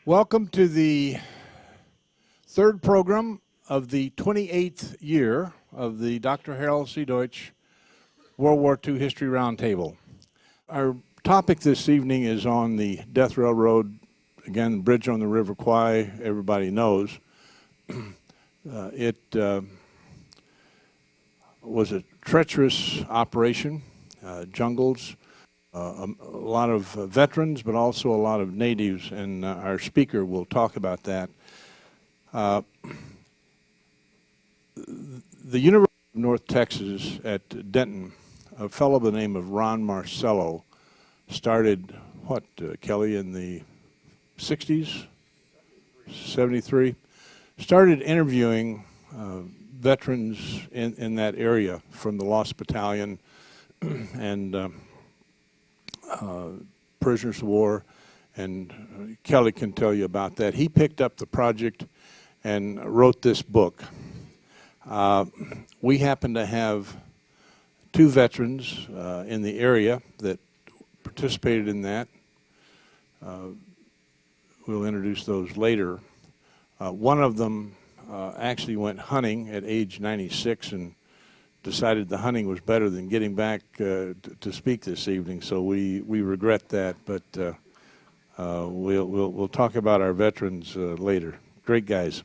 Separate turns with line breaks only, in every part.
Welcome to the third program of the 28th year of the Dr. Harold C. Deutsch World War II History Roundtable. Our topic this evening is on the Death Railroad, again, bridge on the River Kwai, everybody knows. It was a treacherous operation, jungles, a lot of veterans, but also a lot of natives, and our speaker will talk about that. The University of North Texas at Denton, a fellow by the name of Ron Marcello, started, what, Kelly, in the 60s? 73? Started interviewing veterans in that area from the Lost Battalion and prisoners of war, and Kelly can tell you about that. He picked up the project and wrote this book. We happen to have two veterans in the area that participated in that. We'll introduce those later. One of them actually went hunting at age 96 and decided the hunting was better than getting back to speak this evening, so we regret that, but we'll talk about our veterans later. Great guys.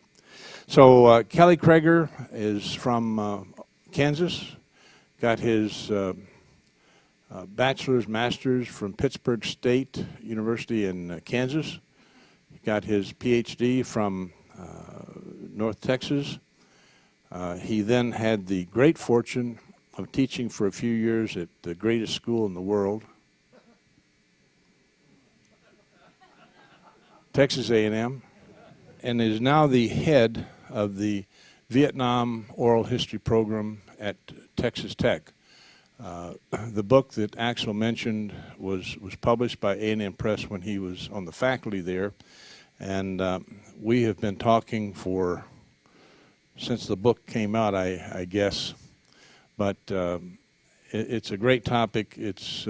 So Kelly Crager is from Kansas, got his bachelor's, master's from Pittsburgh State University in Kansas, got his PhD from North Texas. He then had the great fortune of teaching for a few years at the greatest school in the world, Texas A&M, and is now the head of the Vietnam Oral History Program at Texas Tech. The book that Axel mentioned was published by A&M Press when he was on the faculty there, and we have been talking since the book came out, I guess, but it's a great topic. It's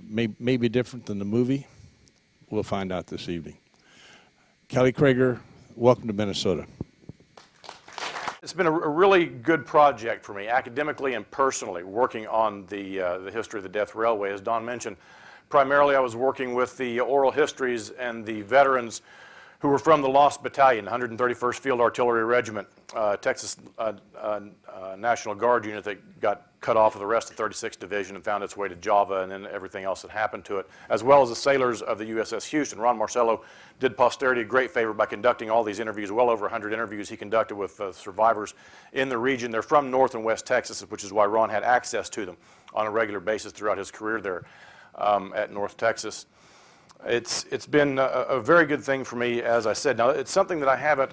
maybe different than the movie. We'll find out this evening. Kelly Crager, welcome to Minnesota.
It's been a really good project for me, academically and personally, working on the history of the Death Railway. As Don mentioned, primarily I was working with the oral histories and the veterans who were from the Lost Battalion, 131st Field Artillery Regiment, Texas National Guard unit that got cut off of the rest of the 36th Division and found its way to Java and then everything else that happened to it, as well as the sailors of the USS Houston. Ron Marcello did posterity a great favor by conducting all these interviews, well over 100 interviews he conducted with survivors in the region. They're from North and West Texas, which is why Ron had access to them on a regular basis throughout his career there at North Texas. It's been a very good thing for me, as I said. Now, it's something that I haven't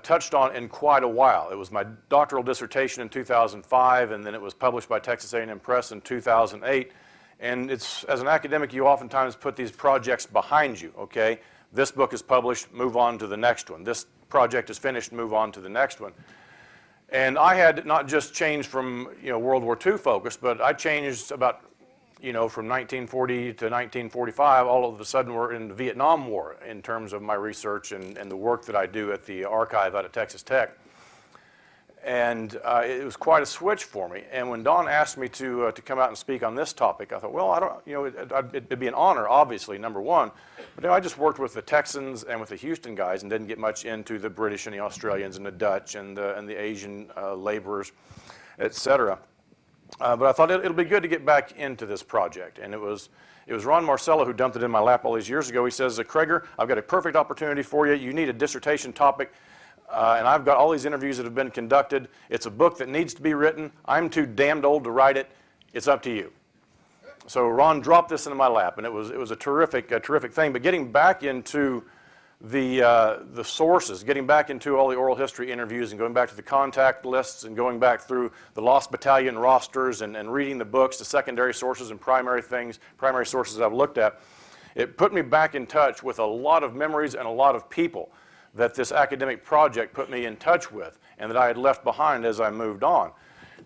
touched on in quite a while. It was my doctoral dissertation in 2005, and then it was published by Texas A&M Press in 2008. And as an academic, you oftentimes put these projects behind you, okay? This book is published, move on to the next one. This project is finished, move on to the next one. And I had not just changed from, World War II focus, but I changed about, from 1940 to 1945, all of a sudden we're in the Vietnam War in terms of my research and the work that I do at the archive out at Texas Tech. And it was quite a switch for me. And when Don asked me to come out and speak on this topic, I thought, well, it'd be an honor, obviously, number one. But I just worked with the Texans and with the Houston guys and didn't get much into the British and the Australians and the Dutch and the Asian laborers, et cetera. But I thought it'll be good to get back into this project. And it was Ron Marcello who dumped it in my lap all these years ago. He says, Crager, I've got a perfect opportunity for you. You need a dissertation topic. And I've got all these interviews that have been conducted. It's a book that needs to be written. I'm too damned old to write it. It's up to you. So Ron dropped this into my lap, and it was a terrific thing. But getting back into the sources, getting back into all the oral history interviews and going back to the contact lists and going back through the Lost Battalion rosters and reading the books, the secondary sources and primary sources I've looked at, it put me back in touch with a lot of memories and a lot of people that this academic project put me in touch with and that I had left behind as I moved on.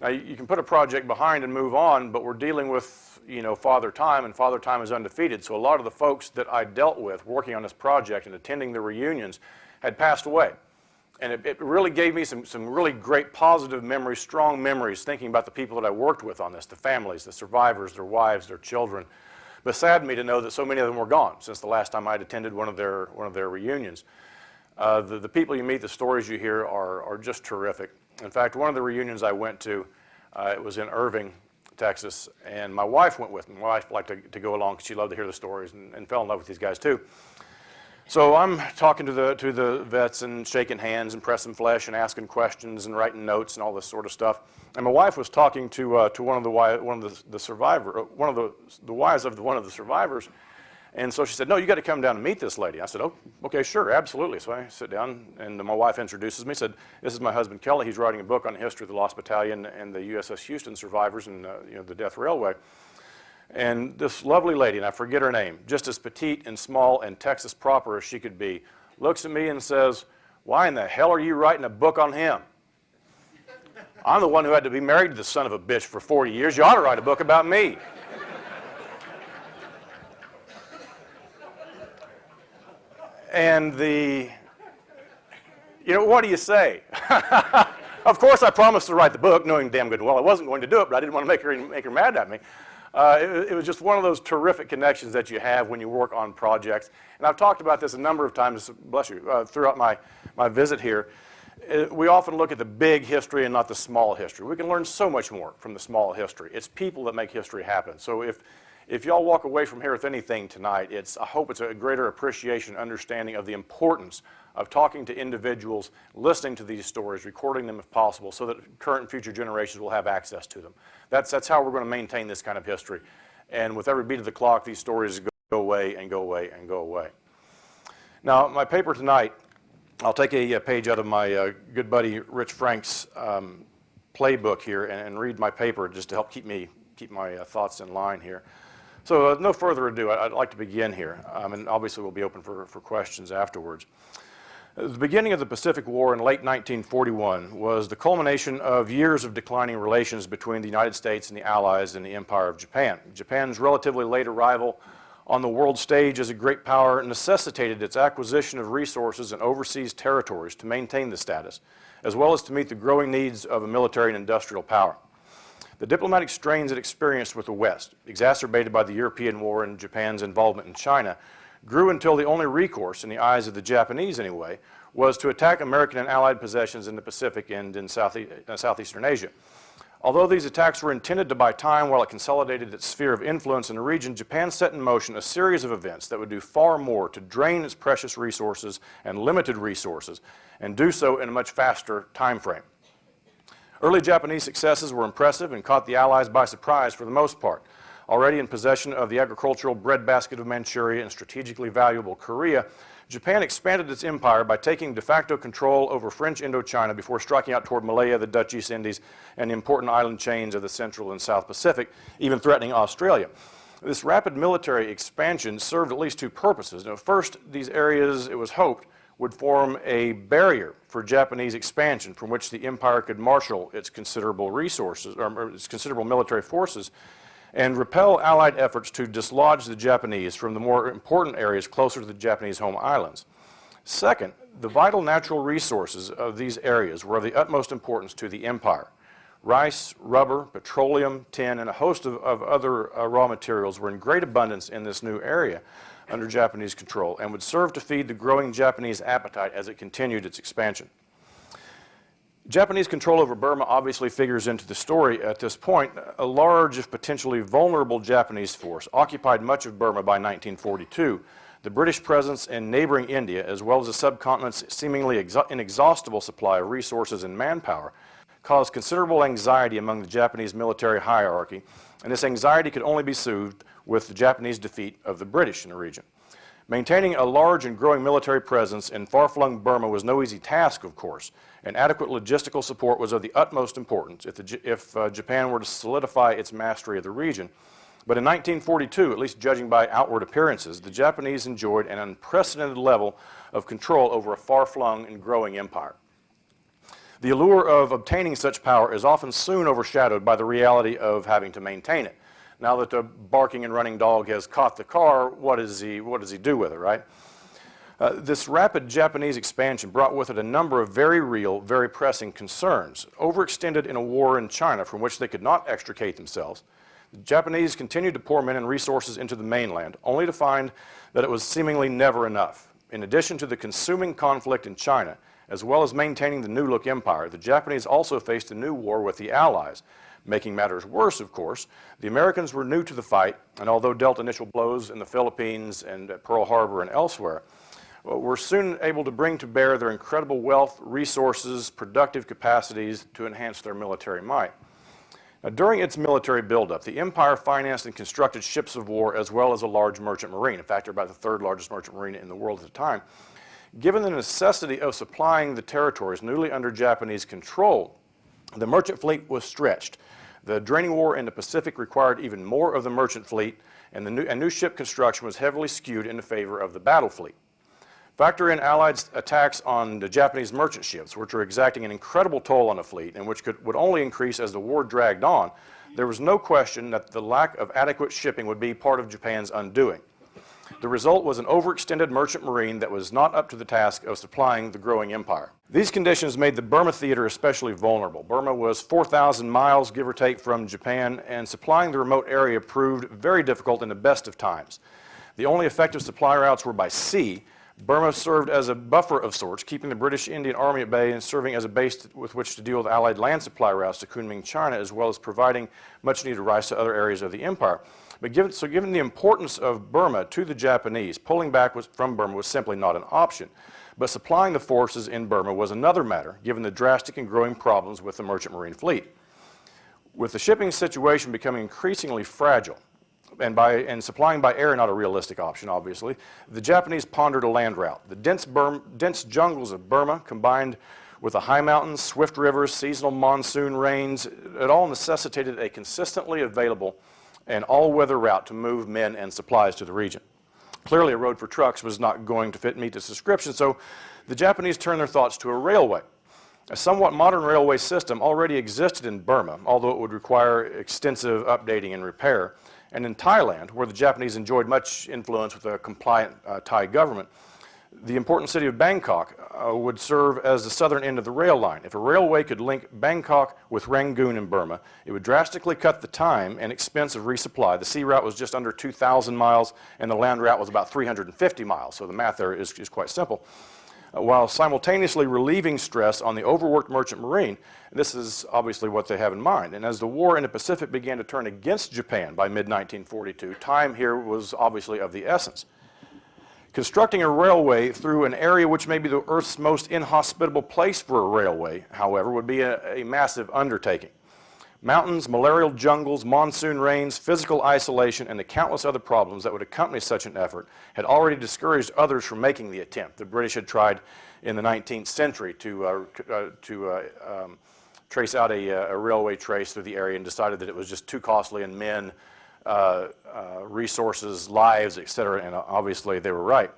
Now, you can put a project behind and move on, but we're dealing with you know, Father Time, and Father Time is undefeated. So a lot of the folks that I dealt with working on this project and attending the reunions had passed away. And it really gave me some really great positive memories, strong memories, thinking about the people that I worked with on this, the families, the survivors, their wives, their children. But saddened me to know that so many of them were gone since the last time I had attended one of their reunions. The people you meet, the stories you hear are just terrific. In fact, one of the reunions I went to, it was in Irving, Texas, and my wife went with me. My wife liked to go along because she loved to hear the stories and fell in love with these guys too. So I'm talking to the vets and shaking hands and pressing flesh and asking questions and writing notes and all this sort of stuff. And my wife was talking to one of the wives of one of the survivors. And so she said, "No, you got to come down and meet this lady." I said, "Oh, okay, sure, absolutely." So I sit down, and my wife introduces me. Said, "This is my husband Kelly. He's writing a book on the history of the Lost Battalion and the USS Houston survivors and you know, the Death Railway." And this lovely lady, and I forget her name, just as petite and small and Texas proper as she could be, looks at me and says, "Why in the hell are you writing a book on him? I'm the one who had to be married to the son of a bitch for 40 years. You ought to write a book about me." And you know, what do you say? Of course, I promised to write the book, knowing damn good well I wasn't going to do it, but I didn't want to make her mad at me. It was just one of those terrific connections that you have when you work on projects. And I've talked about this a number of times, bless you, throughout my visit here. We often look at the big history and not the small history. We can learn so much more from the small history. It's people that make history happen. So if y'all walk away from here with anything tonight, I hope it's a greater appreciation, understanding of the importance of talking to individuals, listening to these stories, recording them if possible, so that current and future generations will have access to them. That's how we're going to maintain this kind of history. And with every beat of the clock, these stories go away and go away and go away. Now, my paper tonight, I'll take a page out of my good buddy Rich Frank's playbook here and read my paper just to help keep my thoughts in line here. So no further ado, I'd like to begin here, and obviously we'll be open for questions afterwards. The beginning of the Pacific War in late 1941 was the culmination of years of declining relations between the United States and the Allies and the Empire of Japan. Japan's relatively late arrival on the world stage as a great power necessitated its acquisition of resources and overseas territories to maintain the status, as well as to meet the growing needs of a military and industrial power. The diplomatic strains it experienced with the West, exacerbated by the European War and Japan's involvement in China, grew until the only recourse, in the eyes of the Japanese anyway, was to attack American and Allied possessions in the Pacific and in Southeastern Asia. Although these attacks were intended to buy time while it consolidated its sphere of influence in the region, Japan set in motion a series of events that would do far more to drain its precious resources and limited resources, and do so in a much faster time frame. Early Japanese successes were impressive and caught the Allies by surprise for the most part. Already in possession of the agricultural breadbasket of Manchuria and strategically valuable Korea, Japan expanded its empire by taking de facto control over French Indochina before striking out toward Malaya, the Dutch East Indies, and the important island chains of the Central and South Pacific, even threatening Australia. This rapid military expansion served at least two purposes. Now, first, these areas, it was hoped, would form a barrier for Japanese expansion from which the empire could marshal its considerable resources, or its considerable military forces, and repel Allied efforts to dislodge the Japanese from the more important areas closer to the Japanese home islands. Second, the vital natural resources of these areas were of the utmost importance to the empire. Rice, rubber, petroleum, tin, and a host of other raw materials were in great abundance in this new area under Japanese control and would serve to feed the growing Japanese appetite as it continued its expansion. Japanese control over Burma obviously figures into the story at this point. A large, if potentially vulnerable, Japanese force occupied much of Burma by 1942. The British presence in neighboring India, as well as the subcontinent's seemingly inexhaustible supply of resources and manpower, caused considerable anxiety among the Japanese military hierarchy, and this anxiety could only be soothed with the Japanese defeat of the British in the region. Maintaining a large and growing military presence in far-flung Burma was no easy task, of course, and adequate logistical support was of the utmost importance if Japan were to solidify its mastery of the region. But in 1942, at least judging by outward appearances, the Japanese enjoyed an unprecedented level of control over a far-flung and growing empire. The allure of obtaining such power is often soon overshadowed by the reality of having to maintain it. Now that the barking and running dog has caught the car, what does he do with it, right? This rapid Japanese expansion brought with it a number of very real, very pressing concerns. Overextended in a war in China from which they could not extricate themselves, the Japanese continued to pour men and resources into the mainland, only to find that it was seemingly never enough. In addition to the consuming conflict in China, as well as maintaining the New Look Empire, the Japanese also faced a new war with the Allies. Making matters worse, of course, the Americans were new to the fight, and although dealt initial blows in the Philippines and at Pearl Harbor and elsewhere, were soon able to bring to bear their incredible wealth, resources, productive capacities to enhance their military might. Now, during its military buildup, the empire financed and constructed ships of war as well as a large merchant marine. In fact, they're about the third largest merchant marine in the world at the time. Given the necessity of supplying the territories newly under Japanese control, the merchant fleet was stretched. The draining war in the Pacific required even more of the merchant fleet, and new ship construction was heavily skewed in favor of the battle fleet. Factor in Allied attacks on the Japanese merchant ships, which were exacting an incredible toll on the fleet and which would only increase as the war dragged on. There was no question that the lack of adequate shipping would be part of Japan's undoing. The result was an overextended merchant marine that was not up to the task of supplying the growing empire. These conditions made the Burma theater especially vulnerable. Burma was 4,000 miles, give or take, from Japan, and supplying the remote area proved very difficult in the best of times. The only effective supply routes were by sea. Burma served as a buffer of sorts, keeping the British Indian Army at bay and serving as a base with which to deal with Allied land supply routes to Kunming, China, as well as providing much-needed rice to other areas of the empire. But given the importance of Burma to the Japanese, pulling back from Burma was simply not an option. But supplying the forces in Burma was another matter, given the drastic and growing problems with the merchant marine fleet. With the shipping situation becoming increasingly fragile, and supplying by air not a realistic option, obviously, the Japanese pondered a land route. The dense jungles of Burma, combined with the high mountains, swift rivers, seasonal monsoon rains, it all necessitated a consistently available and all-weather route to move men and supplies to the region. Clearly, a road for trucks was not going to meet this description, so the Japanese turned their thoughts to a railway. A somewhat modern railway system already existed in Burma, although it would require extensive updating and repair. And in Thailand, where the Japanese enjoyed much influence with a compliant Thai government, the important city of Bangkok would serve as the southern end of the rail line. If a railway could link Bangkok with Rangoon in Burma, it would drastically cut the time and expense of resupply. The sea route was just under 2,000 miles, and the land route was about 350 miles, so the math there is quite simple. While simultaneously relieving stress on the overworked merchant marine. This is obviously what they have in mind. And as the war in the Pacific began to turn against Japan by mid-1942, time here was obviously of the essence. Constructing a railway through an area which may be the Earth's most inhospitable place for a railway, however, would be a massive undertaking. Mountains, malarial jungles, monsoon rains, physical isolation, and the countless other problems that would accompany such an effort had already discouraged others from making the attempt. The British had tried in the 19th century to trace out a railway trace through the area and decided that it was just too costly in men, resources, lives, etc., and obviously they were right.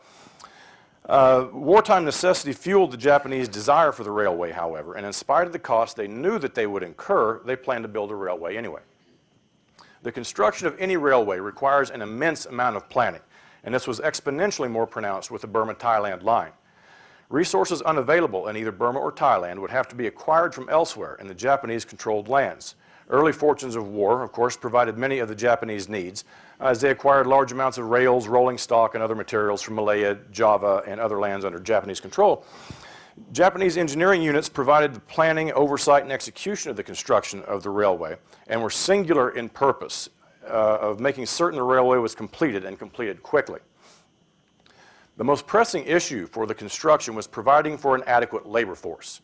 Wartime necessity fueled the Japanese desire for the railway, however, and in spite of the cost they knew that they would incur, they planned to build a railway anyway. The construction of any railway requires an immense amount of planning, and this was exponentially more pronounced with the Burma-Thailand line. Resources unavailable in either Burma or Thailand would have to be acquired from elsewhere in the Japanese-controlled lands. Early fortunes of war, of course, provided many of the Japanese needs, as they acquired large amounts of rails, rolling stock, and other materials from Malaya, Java, and other lands under Japanese control. Japanese engineering units provided the planning, oversight, and execution of the construction of the railway, and were singular in purpose of making certain the railway was completed and completed quickly. The most pressing issue for the construction was providing for an adequate labor force.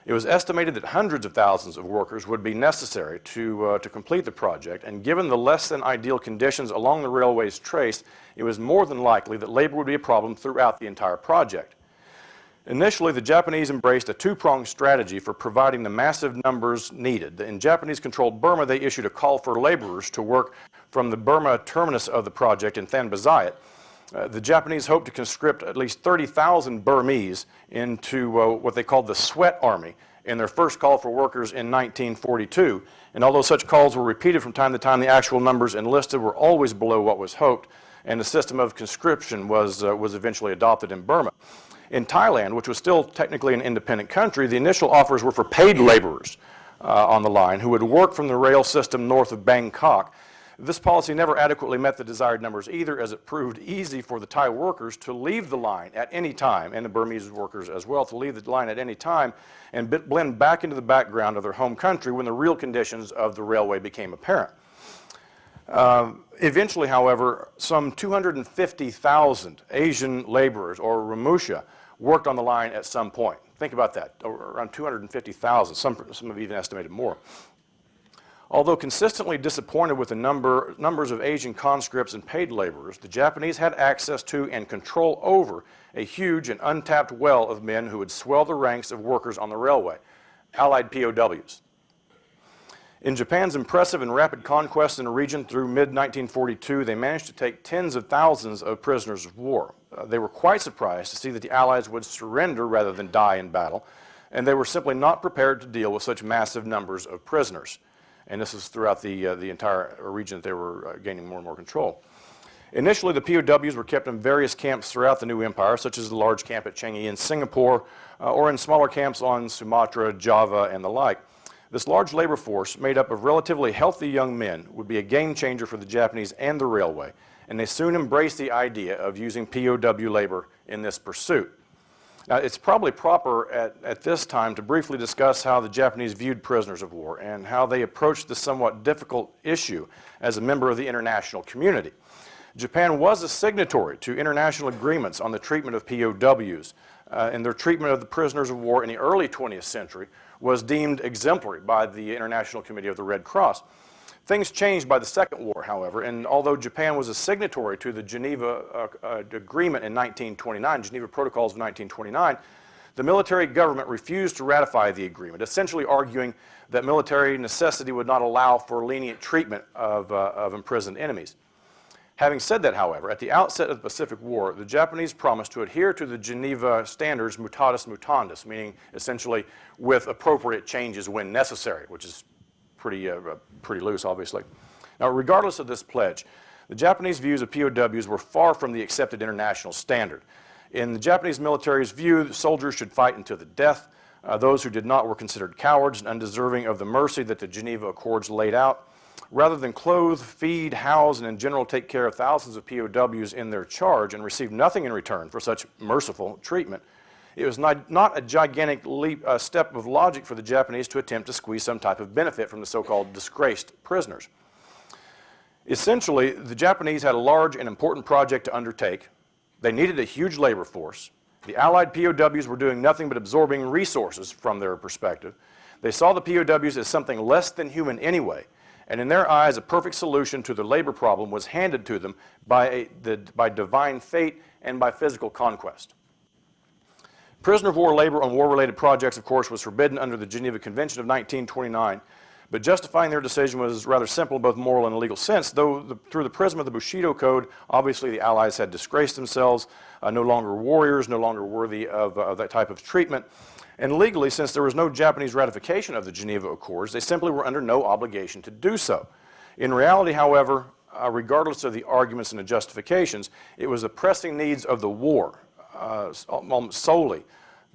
It was estimated that hundreds of thousands of workers would be necessary to complete the project, and given the less than ideal conditions along the railway's trace, it was more than likely that labor would be a problem throughout the entire project. Initially, the Japanese embraced a two-pronged strategy for providing the massive numbers needed. In Japanese-controlled Burma, they issued a call for laborers to work from the Burma terminus of the project in Thanbazayat. The Japanese hoped to conscript at least 30,000 Burmese into what they called the Sweat Army, in their first call for workers in 1942. And although such calls were repeated from time to time, the actual numbers enlisted were always below what was hoped, and the system of conscription was eventually adopted in Burma. In Thailand, which was still technically an independent country, the initial offers were for paid laborers on the line who would work from the rail system north of Bangkok. This policy never adequately met the desired numbers either, as it proved easy for the Thai workers to leave the line at any time, and the Burmese workers as well, to leave the line at any time and blend back into the background of their home country when the real conditions of the railway became apparent. Eventually, however, some 250,000 Asian laborers, or ramusha, worked on the line at some point. Think about that, around 250,000. Some have even estimated more. Although consistently disappointed with the numbers of Asian conscripts and paid laborers, the Japanese had access to and control over a huge and untapped well of men who would swell the ranks of workers on the railway, Allied POWs. In Japan's impressive and rapid conquest in the region through mid-1942, they managed to take tens of thousands of prisoners of war. They were quite surprised to see that the Allies would surrender rather than die in battle, and they were simply not prepared to deal with such massive numbers of prisoners. And this is throughout the entire region that they were gaining more and more control. Initially, the POWs were kept in various camps throughout the new empire, such as the large camp at Changi in Singapore, or in smaller camps on Sumatra, Java, and the like. This large labor force, made up of relatively healthy young men, would be a game changer for the Japanese and the railway, and they soon embraced the idea of using POW labor in this pursuit. Now, it's probably proper at this time to briefly discuss how the Japanese viewed prisoners of war and how they approached this somewhat difficult issue as a member of the international community. Japan was a signatory to international agreements on the treatment of POWs, and their treatment of the prisoners of war in the early 20th century was deemed exemplary by the International Committee of the Red Cross. Things changed by the Second War, however, and although Japan was a signatory to the Geneva Agreement in 1929, Geneva Protocols of 1929, the military government refused to ratify the agreement, essentially arguing that military necessity would not allow for lenient treatment of imprisoned enemies. Having said that, however, at the outset of the Pacific War, the Japanese promised to adhere to the Geneva standards mutatis mutandis, meaning essentially with appropriate changes when necessary, which is pretty loose, obviously. Now, regardless of this pledge, the Japanese views of POWs were far from the accepted international standard. In the Japanese military's view, soldiers should fight until the death. Those who did not were considered cowards and undeserving of the mercy that the Geneva Accords laid out. Rather than clothe, feed, house, and in general take care of thousands of POWs in their charge and receive nothing in return for such merciful treatment, it was not a gigantic step of logic for the Japanese to attempt to squeeze some type of benefit from the so-called disgraced prisoners. Essentially, the Japanese had a large and important project to undertake. They needed a huge labor force. The Allied POWs were doing nothing but absorbing resources from their perspective. They saw the POWs as something less than human anyway, and in their eyes, a perfect solution to the labor problem was handed to them by divine fate and by physical conquest. Prisoner of war labor on war-related projects, of course, was forbidden under the Geneva Convention of 1929, but justifying their decision was rather simple in both moral and legal sense, though through the prism of the Bushido Code, obviously the Allies had disgraced themselves, no longer warriors, no longer worthy of that type of treatment. And legally, since there was no Japanese ratification of the Geneva Accords, they simply were under no obligation to do so. In reality, however, regardless of the arguments and the justifications, it was the pressing needs of the war solely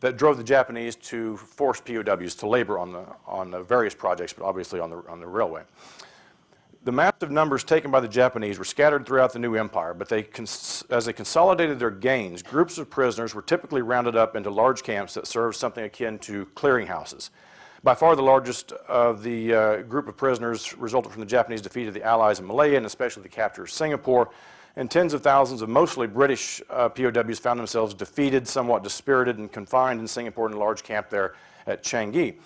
that drove the Japanese to force POWs to labor on the various projects, but obviously on the railway. The massive numbers taken by the Japanese were scattered throughout the new empire, but as they consolidated their gains, groups of prisoners were typically rounded up into large camps that served something akin to clearinghouses. By far the largest of the group of prisoners resulted from the Japanese defeat of the Allies in Malaya, and especially the capture of Singapore. And tens of thousands of mostly British POWs found themselves defeated, somewhat dispirited, and confined in Singapore in a large camp there at Changi.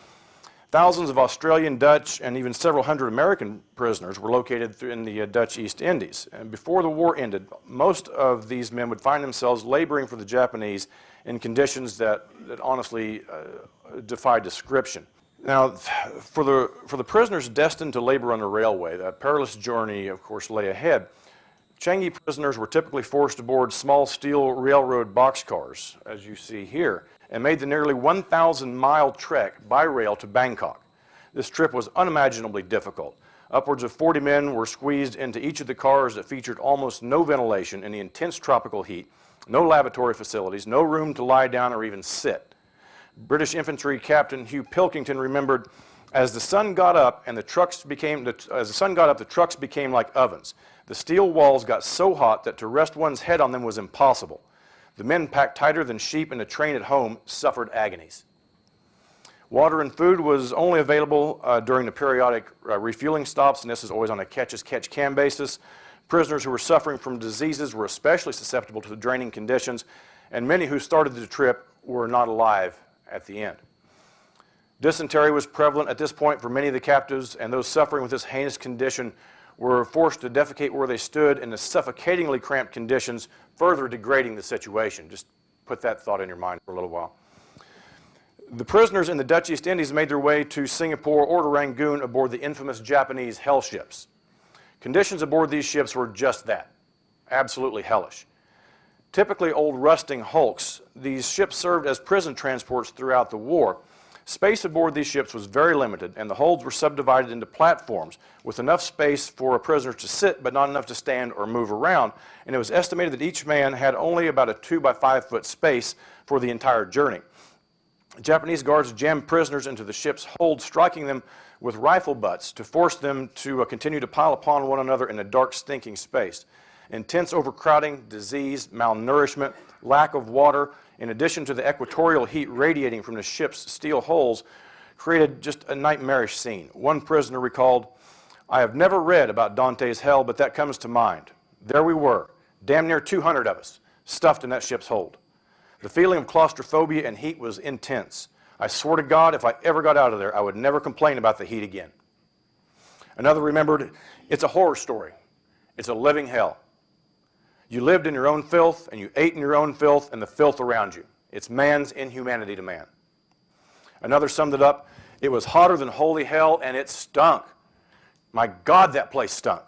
Thousands of Australian, Dutch, and even several hundred American prisoners were located in the Dutch East Indies. And before the war ended, most of these men would find themselves laboring for the Japanese in conditions that honestly defy description. Now, for the prisoners destined to labor on the railway, that perilous journey, of course, lay ahead. Changi prisoners were typically forced aboard small steel railroad boxcars, as you see here, and made the nearly 1,000-mile trek by rail to Bangkok. This trip was unimaginably difficult. Upwards of 40 men were squeezed into each of the cars that featured almost no ventilation in the intense tropical heat, no lavatory facilities, no room to lie down or even sit. British infantry Captain Hugh Pilkington remembered, as the sun got up, the trucks became like ovens. The steel walls got so hot that to rest one's head on them was impossible. The men, packed tighter than sheep in a train at home, suffered agonies. Water and food was only available during the periodic refueling stops, and this is always on a catch-as-catch-can basis. Prisoners who were suffering from diseases were especially susceptible to the draining conditions, and many who started the trip were not alive at the end. Dysentery was prevalent at this point for many of the captives, and those suffering with this heinous condition were forced to defecate where they stood in the suffocatingly cramped conditions, further degrading the situation. Just put that thought in your mind for a little while. The prisoners in the Dutch East Indies made their way to Singapore or to Rangoon aboard the infamous Japanese hell ships. Conditions aboard these ships were just that, absolutely hellish. Typically old rusting hulks, these ships served as prison transports throughout the war. Space aboard these ships was very limited, and the holds were subdivided into platforms with enough space for a prisoner to sit but not enough to stand or move around, and it was estimated that each man had only about a 2 by 5 foot space for the entire journey. Japanese guards jammed prisoners into the ship's hold, striking them with rifle butts to force them to continue to pile upon one another in a dark, stinking space. Intense overcrowding, disease, malnourishment, lack of water, in addition to the equatorial heat radiating from the ship's steel hulls, created just a nightmarish scene. One prisoner recalled, "I have never read about Dante's hell, but that comes to mind. There we were, damn near 200 of us, stuffed in that ship's hold. The feeling of claustrophobia and heat was intense. I swore to God if I ever got out of there, I would never complain about the heat again." Another remembered, "It's a horror story. It's a living hell. You lived in your own filth, and you ate in your own filth and the filth around you. It's man's inhumanity to man." Another summed it up, "It was hotter than holy hell, and it stunk. My God, that place stunk.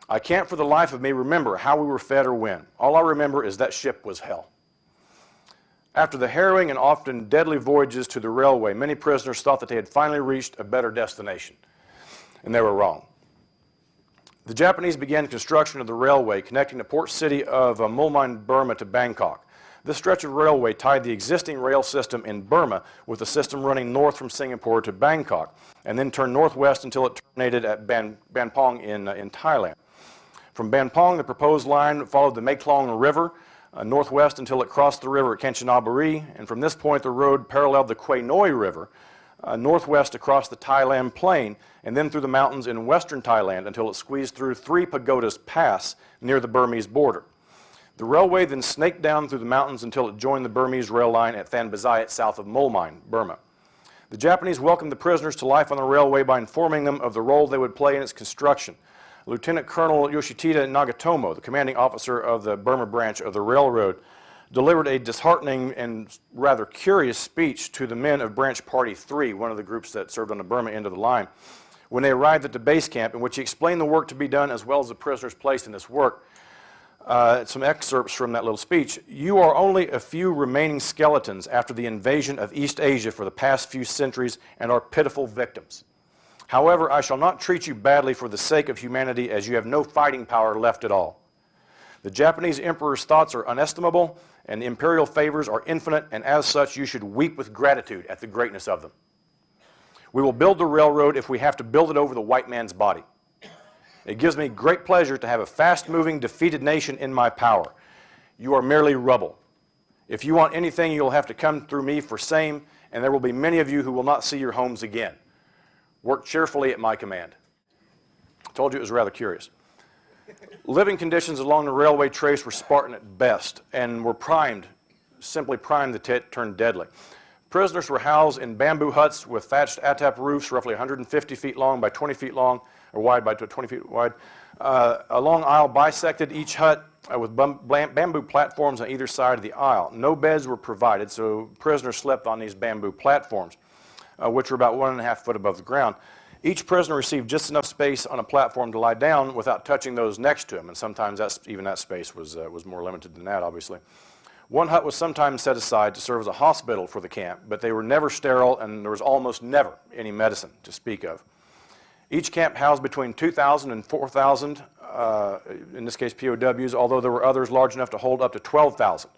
I can't for the life of me remember how we were fed or when. All I remember is that ship was hell." After the harrowing and often deadly voyages to the railway, many prisoners thought that they had finally reached a better destination, and they were wrong. The Japanese began construction of the railway connecting the port city of Mulmine, Burma to Bangkok. This stretch of railway tied the existing rail system in Burma with the system running north from Singapore to Bangkok, and then turned northwest until it terminated at Banpong in Thailand. From Banpong, the proposed line followed the Mekong River northwest until it crossed the river at Kanchanaburi, and from this point the road paralleled the Kwai River northwest across the Thailand plain, and then through the mountains in western Thailand until it squeezed through 3 pagodas pass near the Burmese border. The railway then snaked down through the mountains until it joined the Burmese rail line at Thanbazayat south of Mulmine, Burma. The Japanese welcomed the prisoners to life on the railway by informing them of the role they would play in its construction. Lieutenant Colonel Yoshitida Nagatomo, the commanding officer of the Burma branch of the railroad, delivered a disheartening and rather curious speech to the men of Branch Party 3, one of the groups that served on the Burma end of the line, when they arrived at the base camp, in which he explained the work to be done as well as the prisoners placed in this work. Some excerpts from that little speech. "You are only a few remaining skeletons after the invasion of East Asia for the past few centuries and are pitiful victims. However, I shall not treat you badly for the sake of humanity, as you have no fighting power left at all. The Japanese emperor's thoughts are unestimable, and the imperial favors are infinite, and as such you should weep with gratitude at the greatness of them. We will build the railroad if we have to build it over the white man's body. It gives me great pleasure to have a fast-moving, defeated nation in my power. You are merely rubble. If you want anything, you'll have to come through me for same, and there will be many of you who will not see your homes again. Work cheerfully at my command." I told you it was rather curious. Living conditions along the railway trace were Spartan at best and were simply primed to turn deadly. Prisoners were housed in bamboo huts with thatched atap roofs roughly 150 feet long by 20 feet long, or wide by 20 feet wide. A long aisle bisected each hut with bamboo platforms on either side of the aisle. No beds were provided, so prisoners slept on these bamboo platforms, which were about 1.5 feet above the ground. Each prisoner received just enough space on a platform to lie down without touching those next to him, and sometimes even that space was more limited than that, obviously. One hut was sometimes set aside to serve as a hospital for the camp, but they were never sterile, and there was almost never any medicine to speak of. Each camp housed between 2,000 and 4,000, in this case POWs, although there were others large enough to hold up to 12,000.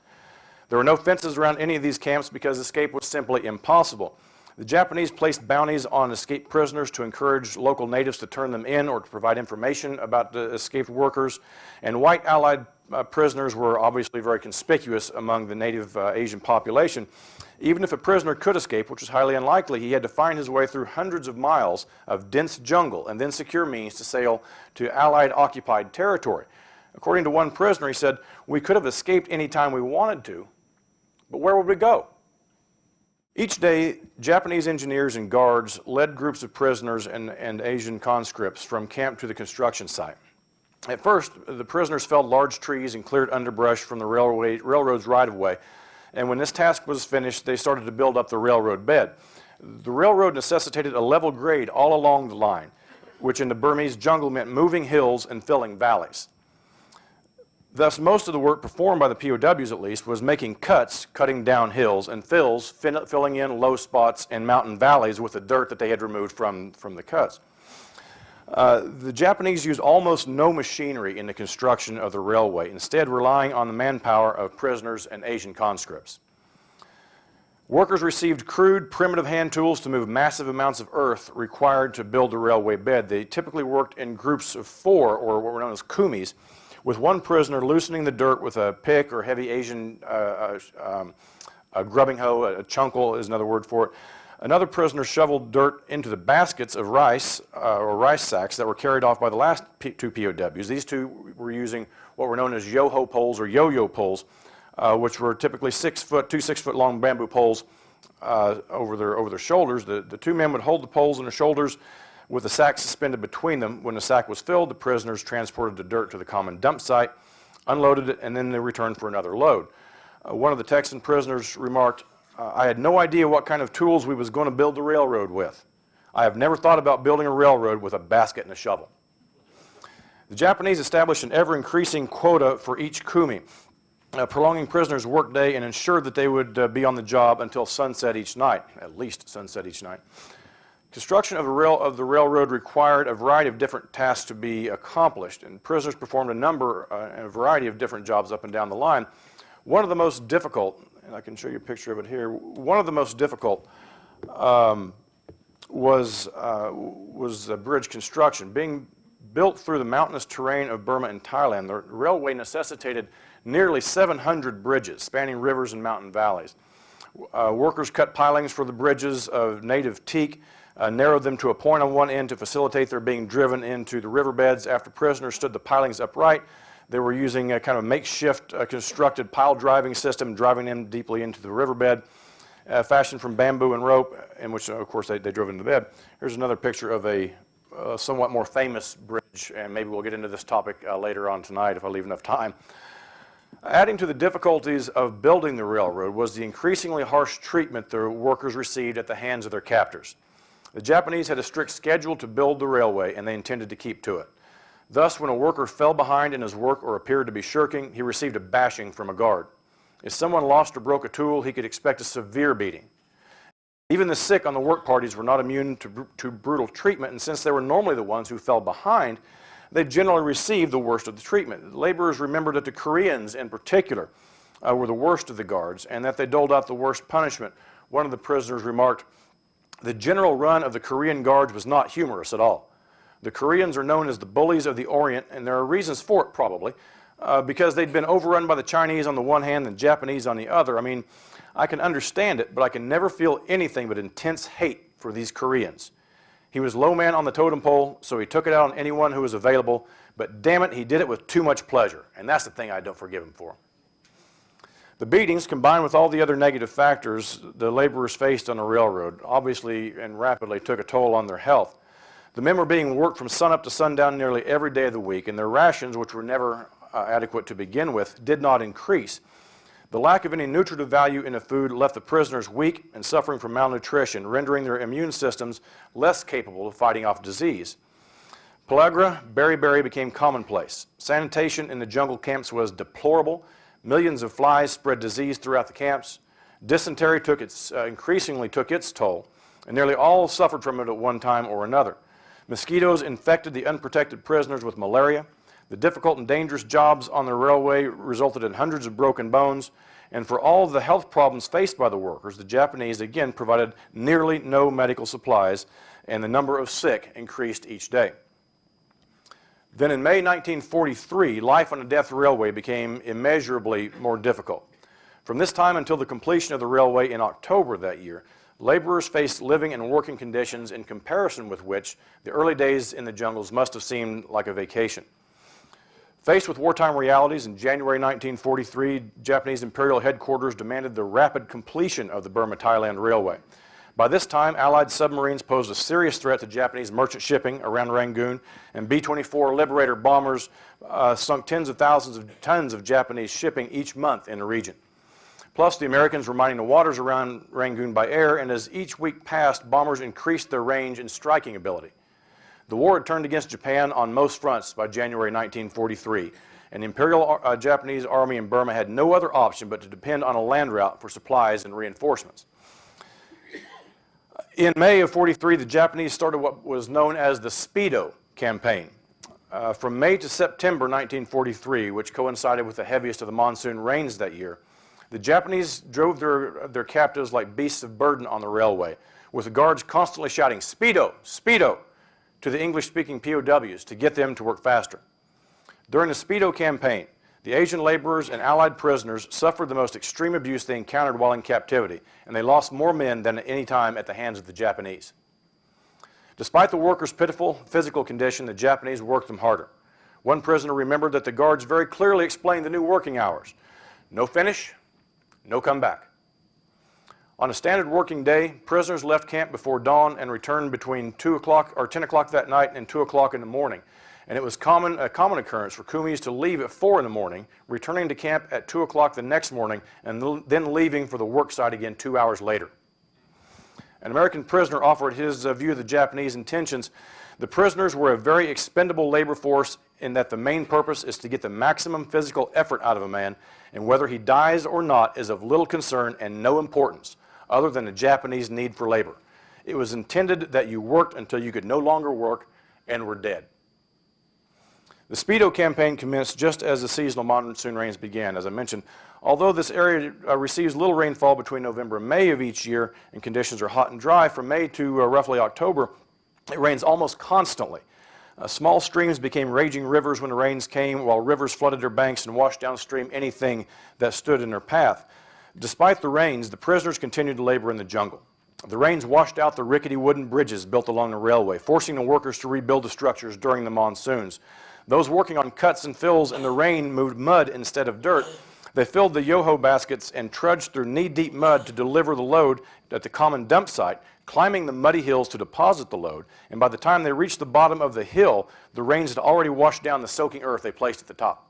There were no fences around any of these camps because escape was simply impossible. The Japanese placed bounties on escaped prisoners to encourage local natives to turn them in or to provide information about the escaped workers, and white Allied prisoners were obviously very conspicuous among the native Asian population. Even if a prisoner could escape, which was highly unlikely, he had to find his way through hundreds of miles of dense jungle and then secure means to sail to Allied occupied territory. According to one prisoner, he said, "We could have escaped any time we wanted to, but where would we go?" Each day, Japanese engineers and guards led groups of prisoners and Asian conscripts from camp to the construction site. At first, the prisoners felled large trees and cleared underbrush from the railroad's right-of-way, and when this task was finished, they started to build up the railroad bed. The railroad necessitated a level grade all along the line, which in the Burmese jungle meant moving hills and filling valleys. Thus, most of the work performed by the POWs, at least, was making cuts, cutting down hills, and fills, filling in low spots and mountain valleys with the dirt that they had removed from the cuts. The Japanese used almost no machinery in the construction of the railway, instead relying on the manpower of prisoners and Asian conscripts. Workers received crude, primitive hand tools to move massive amounts of earth required to build the railway bed. They typically worked in groups of 4, or what were known as kumis, with one prisoner loosening the dirt with a pick or heavy Asian a grubbing hoe, a chunkle is another word for it. Another prisoner shoveled dirt into the baskets of rice or rice sacks that were carried off by the last 2 POWs. These two were using what were known as yo-ho poles or yo-yo poles, which were typically 2 6-foot-long bamboo poles over their shoulders. The 2 men would hold the poles on their shoulders with the sack suspended between them. When the sack was filled, the prisoners transported the dirt to the common dump site, unloaded it, and then they returned for another load. One of the Texan prisoners remarked, "I had no idea what kind of tools we was going to build the railroad with. I have never thought about building a railroad with a basket and a shovel." The Japanese established an ever-increasing quota for each kumi, prolonging prisoners' workday and ensured that they would be on the job until sunset each night, at least sunset each night. Construction of the railroad required a variety of different tasks to be accomplished, and prisoners performed a variety of different jobs up and down the line. One of the most difficult, and I can show you a picture of it here, one of the most difficult was bridge construction. Being built through the mountainous terrain of Burma and Thailand, the railway necessitated nearly 700 bridges spanning rivers and mountain valleys. Workers cut pilings for the bridges of native teak, narrowed them to a point on one end to facilitate their being driven into the riverbeds. After prisoners stood the pilings upright, they were using a kind of makeshift constructed pile driving system, driving them deeply into the riverbed, fashioned from bamboo and rope, in which, of course, they drove into the bed. Here's another picture of a somewhat more famous bridge, and maybe we'll get into this topic later on tonight if I leave enough time. Adding to the difficulties of building the railroad was the increasingly harsh treatment the workers received at the hands of their captors. The Japanese had a strict schedule to build the railway, and they intended to keep to it. Thus, when a worker fell behind in his work or appeared to be shirking, he received a bashing from a guard. If someone lost or broke a tool, he could expect a severe beating. Even the sick on the work parties were not immune to brutal treatment, and since they were normally the ones who fell behind, they generally received the worst of the treatment. The laborers remembered that the Koreans, in particular, were the worst of the guards, and that they doled out the worst punishment. One of the prisoners remarked, "The general run of the Korean guards was not humorous at all. The Koreans are known as the bullies of the Orient, and there are reasons for it, probably, because they'd been overrun by the Chinese on the one hand and the Japanese on the other. I mean, I can understand it, but I can never feel anything but intense hate for these Koreans. He was low man on the totem pole, so he took it out on anyone who was available, but damn it, he did it with too much pleasure, and that's the thing I don't forgive him for." The beatings, combined with all the other negative factors the laborers faced on the railroad, obviously and rapidly took a toll on their health. The men were being worked from sunup to sundown nearly every day of the week, and their rations, which were never adequate to begin with, did not increase. The lack of any nutritive value in the food left the prisoners weak and suffering from malnutrition, rendering their immune systems less capable of fighting off disease. Pellagra, beriberi became commonplace. Sanitation in the jungle camps was deplorable. Millions of flies spread disease throughout the camps. Dysentery increasingly took its toll, and nearly all suffered from it at one time or another. Mosquitoes infected the unprotected prisoners with malaria. The difficult and dangerous jobs on the railway resulted in hundreds of broken bones, and for all the health problems faced by the workers, the Japanese again provided nearly no medical supplies, and the number of sick increased each day. Then in May 1943, life on the Death Railway became immeasurably more difficult. From this time until the completion of the railway in October that year, laborers faced living and working conditions in comparison with which the early days in the jungles must have seemed like a vacation. Faced with wartime realities, in January 1943, Japanese Imperial Headquarters demanded the rapid completion of the Burma-Thailand Railway. By this time, Allied submarines posed a serious threat to Japanese merchant shipping around Rangoon, and B-24 Liberator bombers sunk tens of thousands of tons of Japanese shipping each month in the region. Plus, the Americans were mining the waters around Rangoon by air, and as each week passed, bombers increased their range and striking ability. The war had turned against Japan on most fronts by January 1943, and the Imperial Japanese Army in Burma had no other option but to depend on a land route for supplies and reinforcements. In May of 43, the Japanese started what was known as the Speedo campaign. From May to September 1943, which coincided with the heaviest of the monsoon rains that year, the Japanese drove their captives like beasts of burden on the railway, with the guards constantly shouting, "Speedo! Speedo!" to the English-speaking POWs to get them to work faster. During the Speedo campaign, the Asian laborers and Allied prisoners suffered the most extreme abuse they encountered while in captivity, and they lost more men than at any time at the hands of the Japanese. Despite the workers' pitiful physical condition, the Japanese worked them harder. One prisoner remembered that the guards very clearly explained the new working hours. No finish, no come back. On a standard working day, prisoners left camp before dawn and returned between 2 o'clock or 10 o'clock that night and 2 o'clock in the morning. And it was a common occurrence for Kumis to leave at 4 in the morning, returning to camp at 2 o'clock the next morning, and then leaving for the work site again 2 hours later. An American prisoner offered his view of the Japanese intentions. The prisoners were a very expendable labor force in that the main purpose is to get the maximum physical effort out of a man, and whether he dies or not is of little concern and no importance, other than the Japanese need for labor. It was intended that you worked until you could no longer work and were dead. The Speedo campaign commenced just as the seasonal monsoon rains began. As I mentioned, although this area receives little rainfall between November and May of each year, and conditions are hot and dry, from May to roughly October, it rains almost constantly. Small streams became raging rivers when the rains came, while rivers flooded their banks and washed downstream anything that stood in their path. Despite the rains, the prisoners continued to labor in the jungle. The rains washed out the rickety wooden bridges built along the railway, forcing the workers to rebuild the structures during the monsoons. Those working on cuts and fills in the rain moved mud instead of dirt. They filled the yo-ho baskets and trudged through knee-deep mud to deliver the load at the common dump site, climbing the muddy hills to deposit the load. And by the time they reached the bottom of the hill, the rains had already washed down the soaking earth they placed at the top.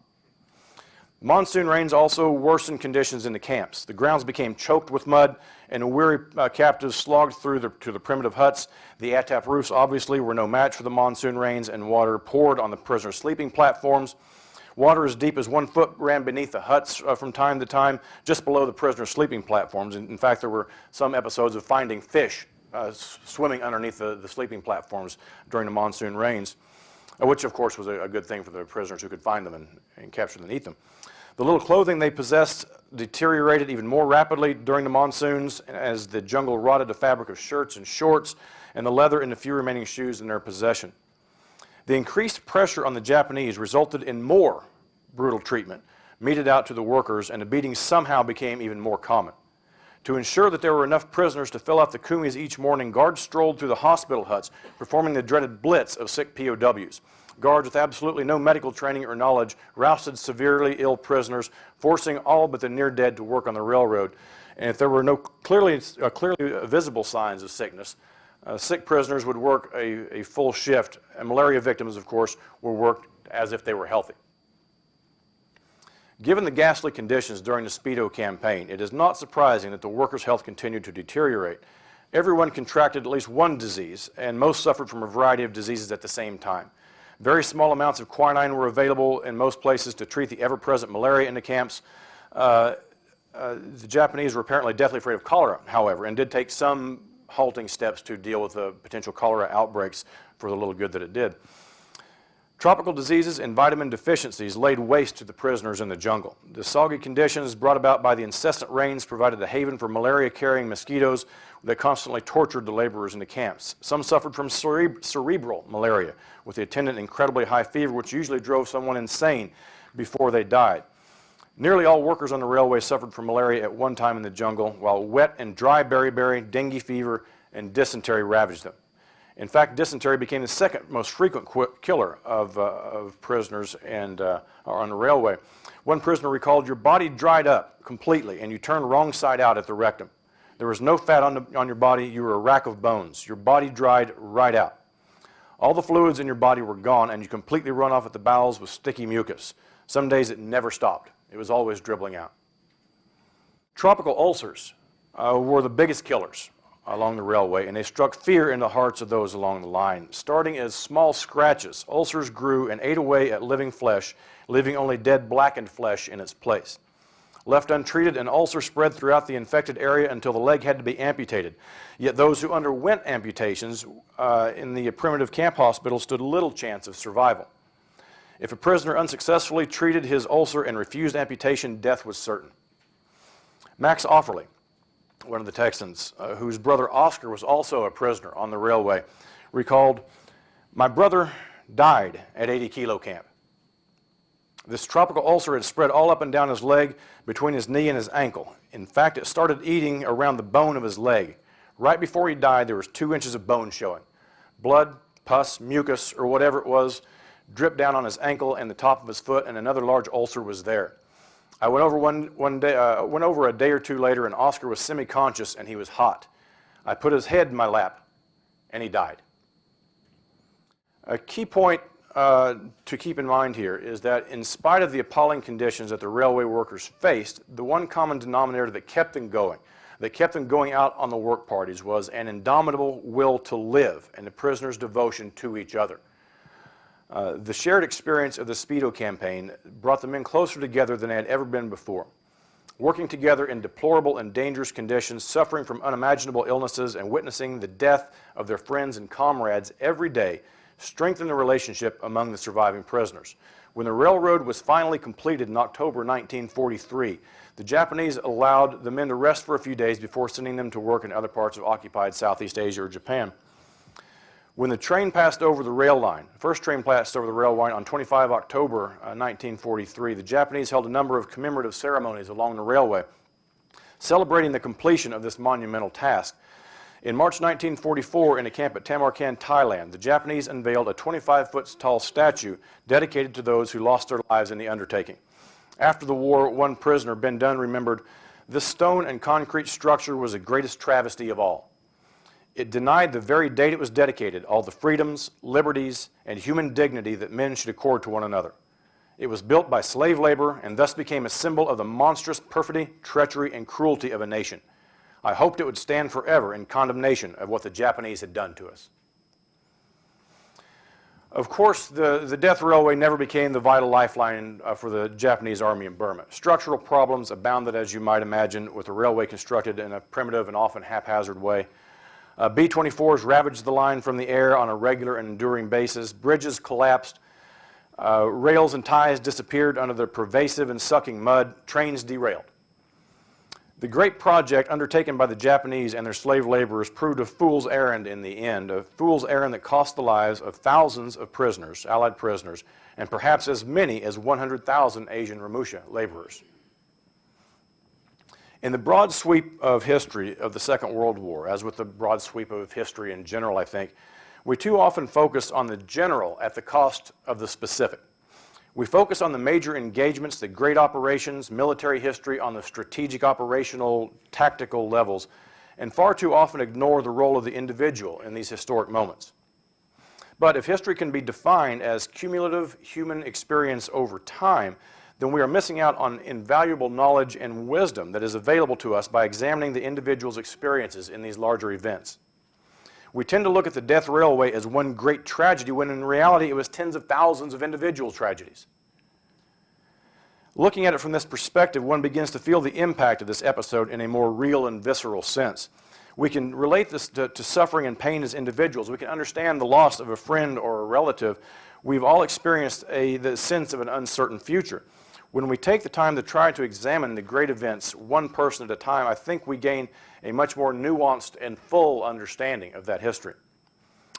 Monsoon rains also worsened conditions in the camps. The grounds became choked with mud, and the weary captives slogged through to the primitive huts. The atap roofs obviously were no match for the monsoon rains, and water poured on the prisoners' sleeping platforms. Water as deep as 1 foot ran beneath the huts from time to time, just below the prisoners' sleeping platforms. In fact, there were some episodes of finding fish swimming underneath the sleeping platforms during the monsoon rains, which of course was a good thing for the prisoners who could find them and capture them and eat them. The little clothing they possessed deteriorated even more rapidly during the monsoons as the jungle rotted the fabric of shirts and shorts and the leather in the few remaining shoes in their possession. The increased pressure on the Japanese resulted in more brutal treatment meted out to the workers, and the beatings somehow became even more common. To ensure that there were enough prisoners to fill out the kumis each morning, guards strolled through the hospital huts, performing the dreaded blitz of sick POWs. Guards with absolutely no medical training or knowledge rousted severely ill prisoners, forcing all but the near-dead to work on the railroad. And if there were no clearly visible signs of sickness, sick prisoners would work a full shift, and malaria victims, of course, were worked as if they were healthy. Given the ghastly conditions during the Speedo campaign, it is not surprising that the workers' health continued to deteriorate. Everyone contracted at least one disease, and most suffered from a variety of diseases at the same time. Very small amounts of quinine were available in most places to treat the ever-present malaria in the camps. The Japanese were apparently deathly afraid of cholera, however, and did take some halting steps to deal with the potential cholera outbreaks for the little good that it did. Tropical diseases and vitamin deficiencies laid waste to the prisoners in the jungle. The soggy conditions brought about by the incessant rains provided a haven for malaria-carrying mosquitoes that constantly tortured the laborers in the camps. Some suffered from cerebral malaria, with the attendant incredibly high fever, which usually drove someone insane before they died. Nearly all workers on the railway suffered from malaria at one time in the jungle, while wet and dry beriberi, dengue fever, and dysentery ravaged them. In fact, dysentery became the second most frequent killer of prisoners and on the railway. One prisoner recalled, "Your body dried up completely and you turned wrong side out at the rectum. There was no fat on your body, you were a rack of bones. Your body dried right out. All the fluids in your body were gone and you completely run off at the bowels with sticky mucus. Some days it never stopped. It was always dribbling out." Tropical ulcers were the biggest killers along the railway, and they struck fear in the hearts of those along the line. Starting as small scratches, ulcers grew and ate away at living flesh, leaving only dead blackened flesh in its place. Left untreated, an ulcer spread throughout the infected area until the leg had to be amputated. Yet those who underwent amputations in the primitive camp hospital stood little chance of survival. If a prisoner unsuccessfully treated his ulcer and refused amputation, death was certain. Max Offerly, one of the Texans, whose brother Oscar was also a prisoner on the railway, recalled, "My brother died at 80 Kilo Camp. This tropical ulcer had spread all up and down his leg, between his knee and his ankle. In fact, it started eating around the bone of his leg. Right before he died, there was 2 inches of bone showing. Blood, pus, mucus, or whatever it was, dripped down on his ankle and the top of his foot, and another large ulcer was there. I went over a day or two later, and Oscar was semi-conscious and he was hot. I put his head in my lap, and he died." A key point to keep in mind here is that in spite of the appalling conditions that the railway workers faced, the one common denominator that kept them going out on the work parties, was an indomitable will to live and the prisoners' devotion to each other. The shared experience of the Speedo campaign brought the men closer together than they had ever been before. Working together in deplorable and dangerous conditions, suffering from unimaginable illnesses, and witnessing the death of their friends and comrades every day strengthened the relationship among the surviving prisoners. When the railroad was finally completed in October 1943, the Japanese allowed the men to rest for a few days before sending them to work in other parts of occupied Southeast Asia or Japan. When the train passed over the rail line, the first train passed over the rail line on 25 October 1943, the Japanese held a number of commemorative ceremonies along the railway, celebrating the completion of this monumental task. In March 1944, in a camp at Tamarkan, Thailand, the Japanese unveiled a 25-foot tall statue dedicated to those who lost their lives in the undertaking. After the war, one prisoner, Ben Dunn, remembered, "This stone and concrete structure was the greatest travesty of all. It denied the very date it was dedicated all the freedoms, liberties, and human dignity that men should accord to one another. It was built by slave labor and thus became a symbol of the monstrous perfidy, treachery, and cruelty of a nation. I hoped it would stand forever in condemnation of what the Japanese had done to us." Of course, the death railway never became the vital lifeline for the Japanese army in Burma. Structural problems abounded, as you might imagine, with the railway constructed in a primitive and often haphazard way. B-24s ravaged the line from the air on a regular and enduring basis. Bridges collapsed. Rails and ties disappeared under the pervasive and sucking mud. Trains derailed. The great project undertaken by the Japanese and their slave laborers proved a fool's errand in the end, a fool's errand that cost the lives of thousands of prisoners, Allied prisoners, and perhaps as many as 100,000 Asian Ramusha laborers. In the broad sweep of history of the Second World War, as with the broad sweep of history in general, I think, we too often focus on the general at the cost of the specific. We focus on the major engagements, the great operations, military history on the strategic, operational, tactical levels, and far too often ignore the role of the individual in these historic moments. But if history can be defined as cumulative human experience over time, then we are missing out on invaluable knowledge and wisdom that is available to us by examining the individual's experiences in these larger events. We tend to look at the death railway as one great tragedy when in reality it was tens of thousands of individual tragedies. Looking at it from this perspective, one begins to feel the impact of this episode in a more real and visceral sense. We can relate this to suffering and pain as individuals. We can understand the loss of a friend or a relative. We've all experienced the sense of an uncertain future. When we take the time to try to examine the great events one person at a time, I think we gain a much more nuanced and full understanding of that history.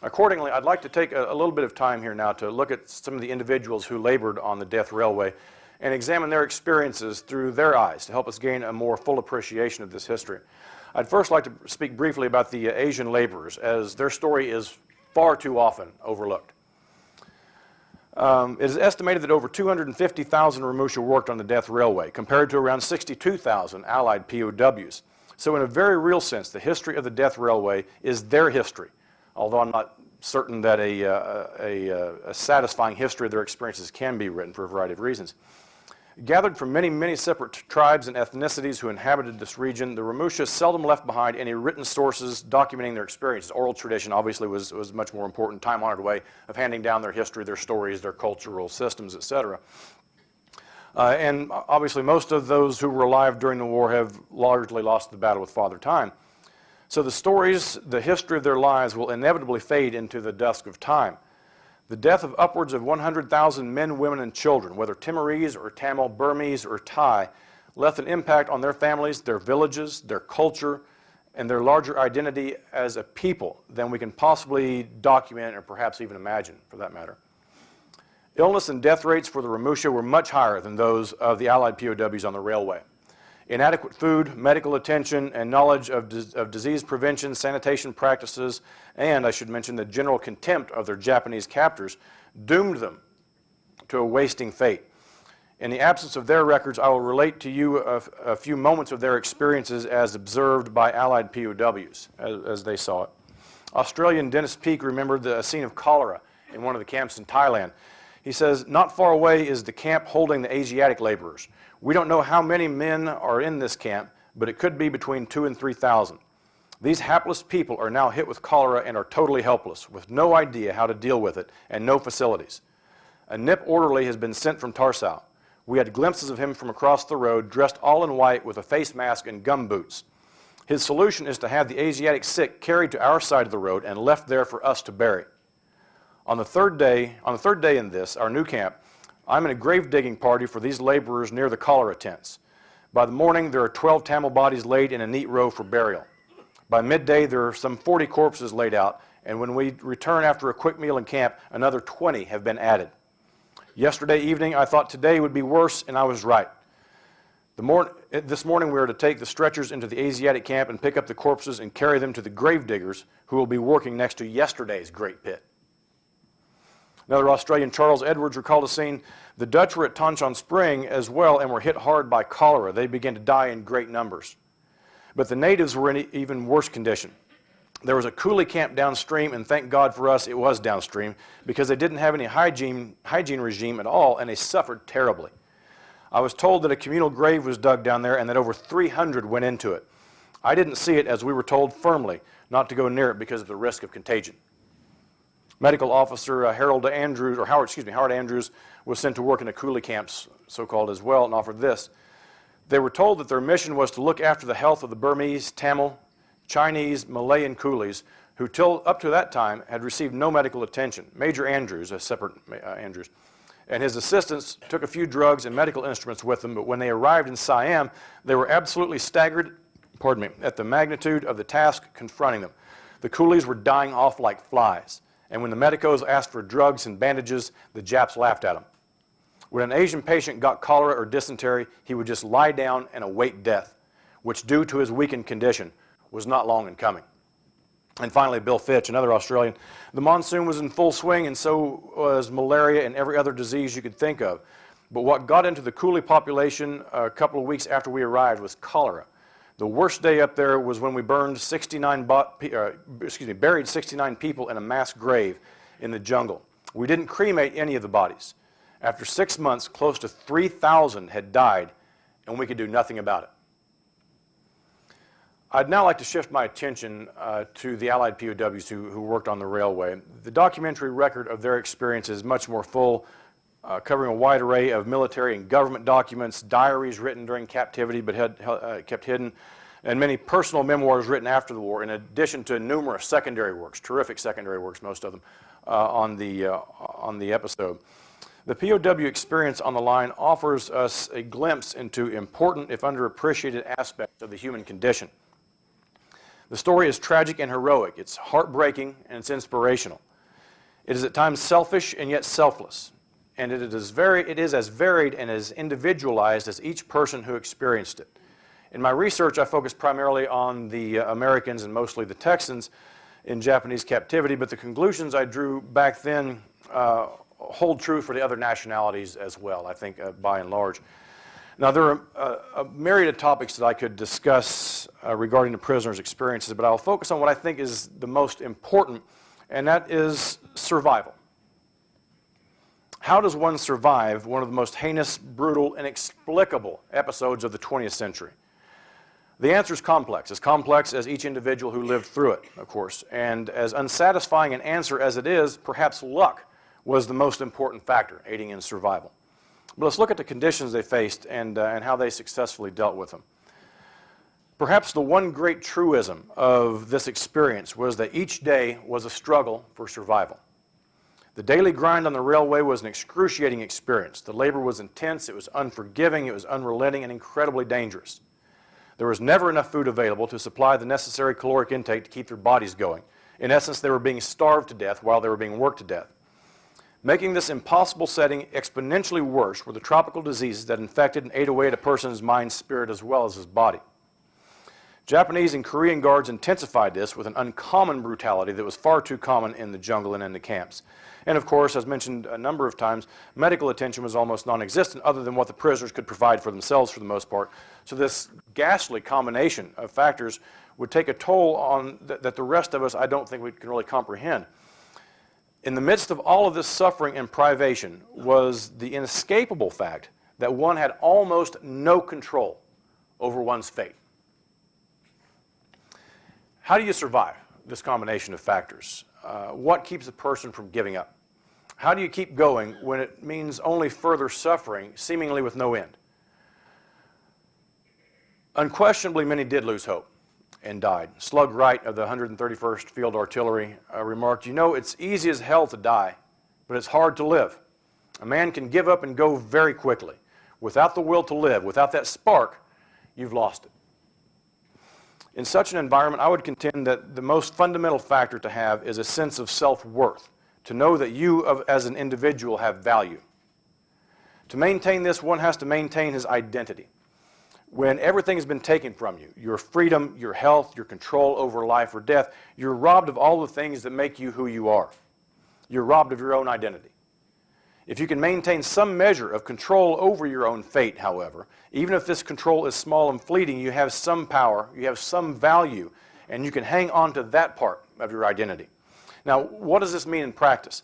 Accordingly, I'd like to take a little bit of time here now to look at some of the individuals who labored on the death railway and examine their experiences through their eyes to help us gain a more full appreciation of this history. I'd first like to speak briefly about the Asian laborers, as their story is far too often overlooked. It is estimated that over 250,000 Ramusha worked on the death railway, compared to around 62,000 Allied POWs. So in a very real sense, the history of the death railway is their history, although I'm not certain that a satisfying history of their experiences can be written for a variety of reasons. Gathered from many, many separate tribes and ethnicities who inhabited this region, the Ramusha seldom left behind any written sources documenting their experiences. Oral tradition obviously was a much more important, time-honored way of handing down their history, their stories, their cultural systems, etc. And obviously most of those who were alive during the war have largely lost the battle with Father Time. So the stories, the history of their lives will inevitably fade into the dusk of time. The death of upwards of 100,000 men, women, and children, whether Timorese or Tamil, Burmese, or Thai, left an impact on their families, their villages, their culture, and their larger identity as a people than we can possibly document or perhaps even imagine, for that matter. Illness and death rates for the Ramusha were much higher than those of the Allied POWs on the railway. Inadequate food, medical attention, and knowledge of disease prevention, sanitation practices, and I should mention the general contempt of their Japanese captors doomed them to a wasting fate. In the absence of their records, I will relate to you a few moments of their experiences as observed by Allied POWs, as they saw it. Australian Dennis Peake remembered a scene of cholera in one of the camps in Thailand. He says, "Not far away is the camp holding the Asiatic laborers. We don't know how many men are in this camp, but it could be between 2,000 and 3,000. These hapless people are now hit with cholera and are totally helpless, with no idea how to deal with it and no facilities. A NIP orderly has been sent from Tarsau. We had glimpses of him from across the road, dressed all in white with a face mask and gum boots. His solution is to have the Asiatic sick carried to our side of the road and left there for us to bury. On the third day in this, our new camp, I'm in a grave digging party for these laborers near the cholera tents. By the morning, there are 12 Tamil bodies laid in a neat row for burial. By midday, there are some 40 corpses laid out, and when we return after a quick meal in camp, another 20 have been added. Yesterday evening, I thought today would be worse, and I was right. This morning, we are to take the stretchers into the Asiatic camp and pick up the corpses and carry them to the grave diggers, who will be working next to yesterday's great pit." Another Australian, Charles Edwards, recalled a scene. "The Dutch were at Tonchon Spring as well and were hit hard by cholera. They began to die in great numbers. But the natives were in even worse condition. There was a coolie camp downstream, and thank God for us it was downstream, because they didn't have any hygiene regime at all, and they suffered terribly. I was told that a communal grave was dug down there and that over 300 went into it. I didn't see it, as we were told firmly not to go near it because of the risk of contagion." Medical officer Howard Andrews was sent to work in the coolie camps, so-called as well, and offered this. "They were told that their mission was to look after the health of the Burmese, Tamil, Chinese, Malayan coolies, who up to that time had received no medical attention. Major Andrews, a separate Andrews, and his assistants took a few drugs and medical instruments with them, but when they arrived in Siam, they were absolutely staggered at the magnitude of the task confronting them. The coolies were dying off like flies. And when the medicos asked for drugs and bandages, the Japs laughed at them. When an Asian patient got cholera or dysentery, he would just lie down and await death, which, due to his weakened condition, was not long in coming." And finally, Bill Fitch, another Australian, "The monsoon was in full swing, and so was malaria and every other disease you could think of. But what got into the coolie population a couple of weeks after we arrived was cholera. The worst day up there was when we buried 69 people in a mass grave in the jungle. We didn't cremate any of the bodies. After 6 months, close to 3,000 had died, and we could do nothing about it. I'd now like to shift my attention to the Allied POWs who worked on the railway. The documentary record of their experience is much more full, covering a wide array of military and government documents, diaries written during captivity but kept hidden, and many personal memoirs written after the war, in addition to numerous secondary works, terrific secondary works, most of them, on the episode. The POW experience on the line offers us a glimpse into important, if underappreciated, aspects of the human condition. The story is tragic and heroic. It's heartbreaking and it's inspirational. It is at times selfish and yet selfless. And it is as varied and as individualized as each person who experienced it. In my research, I focused primarily on the Americans and mostly the Texans in Japanese captivity, but the conclusions I drew back then hold true for the other nationalities as well, I think, by and large. Now, there are a myriad of topics that I could discuss regarding the prisoners' experiences, but I'll focus on what I think is the most important, and that is survival. How does one survive one of the most heinous, brutal, inexplicable episodes of the 20th century? The answer is complex as each individual who lived through it, of course, and as unsatisfying an answer as it is, perhaps luck was the most important factor aiding in survival. But let's look at the conditions they faced and how they successfully dealt with them. Perhaps the one great truism of this experience was that each day was a struggle for survival. The daily grind on the railway was an excruciating experience. The labor was intense, it was unforgiving, it was unrelenting, and incredibly dangerous. There was never enough food available to supply the necessary caloric intake to keep their bodies going. In essence, they were being starved to death while they were being worked to death. Making this impossible setting exponentially worse were the tropical diseases that infected and ate away at a person's mind, spirit, as well as his body. Japanese and Korean guards intensified this with an uncommon brutality that was far too common in the jungle and in the camps. And of course, as mentioned a number of times, medical attention was almost non-existent other than what the prisoners could provide for themselves for the most part. So this ghastly combination of factors would take a toll on that the rest of us, I don't think we can really comprehend. In the midst of all of this suffering and privation was the inescapable fact that one had almost no control over one's fate. How do you survive this combination of factors? What keeps a person from giving up? How do you keep going when it means only further suffering, seemingly with no end? Unquestionably, many did lose hope and died. Slug Wright of the 131st Field Artillery remarked, "You know, it's easy as hell to die, but it's hard to live. A man can give up and go very quickly. Without the will to live, without that spark, you've lost it." In such an environment, I would contend that the most fundamental factor to have is a sense of self-worth, to know that you as an individual have value. To maintain this, one has to maintain his identity. When everything has been taken from you, your freedom, your health, your control over life or death, you're robbed of all the things that make you who you are. You're robbed of your own identity. If you can maintain some measure of control over your own fate, however, even if this control is small and fleeting, you have some power, you have some value, and you can hang on to that part of your identity. Now, what does this mean in practice?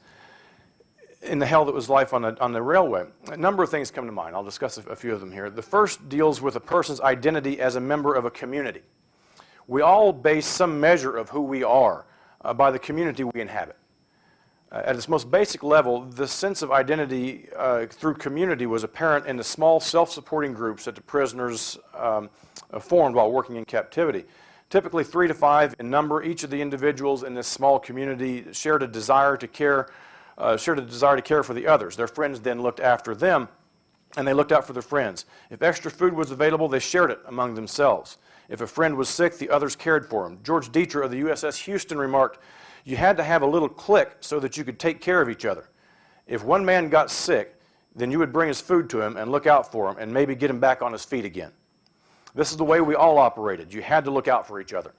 In the hell that was life on the railway, a number of things come to mind. I'll discuss a few of them here. The first deals with a person's identity as a member of a community. We all base some measure of who we are by the community we inhabit. At its most basic level, the sense of identity through community was apparent in the small self-supporting groups that the prisoners formed while working in captivity. Typically 3 to 5 in number, each of the individuals in this small community shared a desire to care for the others. Their friends then looked after them, and they looked out for their friends. If extra food was available, they shared it among themselves. If a friend was sick, the others cared for him. George Dietrich of the USS Houston remarked, "You had to have a little clique so that you could take care of each other. If one man got sick, then you would bring his food to him and look out for him and maybe get him back on his feet again." This is the way we all operated. You had to look out for each other.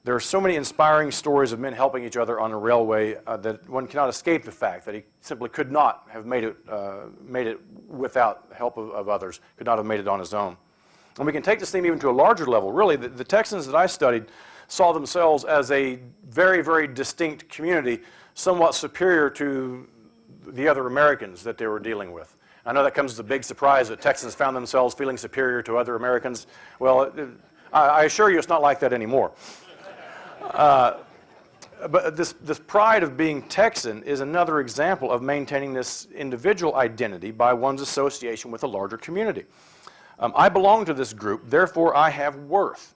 There are so many inspiring stories of men helping each other on the railway that one cannot escape the fact that he simply could not have made it without help of others, could not have made it on his own. And we can take this theme even to a larger level. Really, the Texans that I studied saw themselves as a very, very distinct community, somewhat superior to the other Americans that they were dealing with. I know that comes as a big surprise that Texans found themselves feeling superior to other Americans. Well, I assure you it's not like that anymore. But this pride of being Texan is another example of maintaining this individual identity by one's association with a larger community. I belong to this group, therefore I have worth.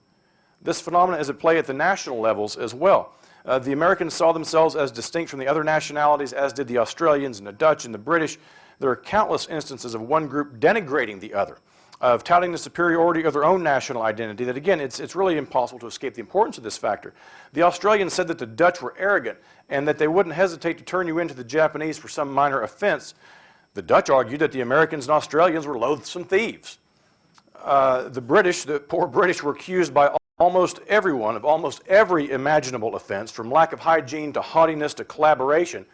This phenomenon is at play at the national levels as well. The Americans saw themselves as distinct from the other nationalities, as did the Australians and the Dutch and the British. There are countless instances of one group denigrating the other, of touting the superiority of their own national identity, that again, it's really impossible to escape the importance of this factor. The Australians said that the Dutch were arrogant and that they wouldn't hesitate to turn you into the Japanese for some minor offense. The Dutch argued that the Americans and Australians were loathsome thieves. The poor British were accused by almost everyone of almost every imaginable offense, from lack of hygiene to haughtiness to collaboration,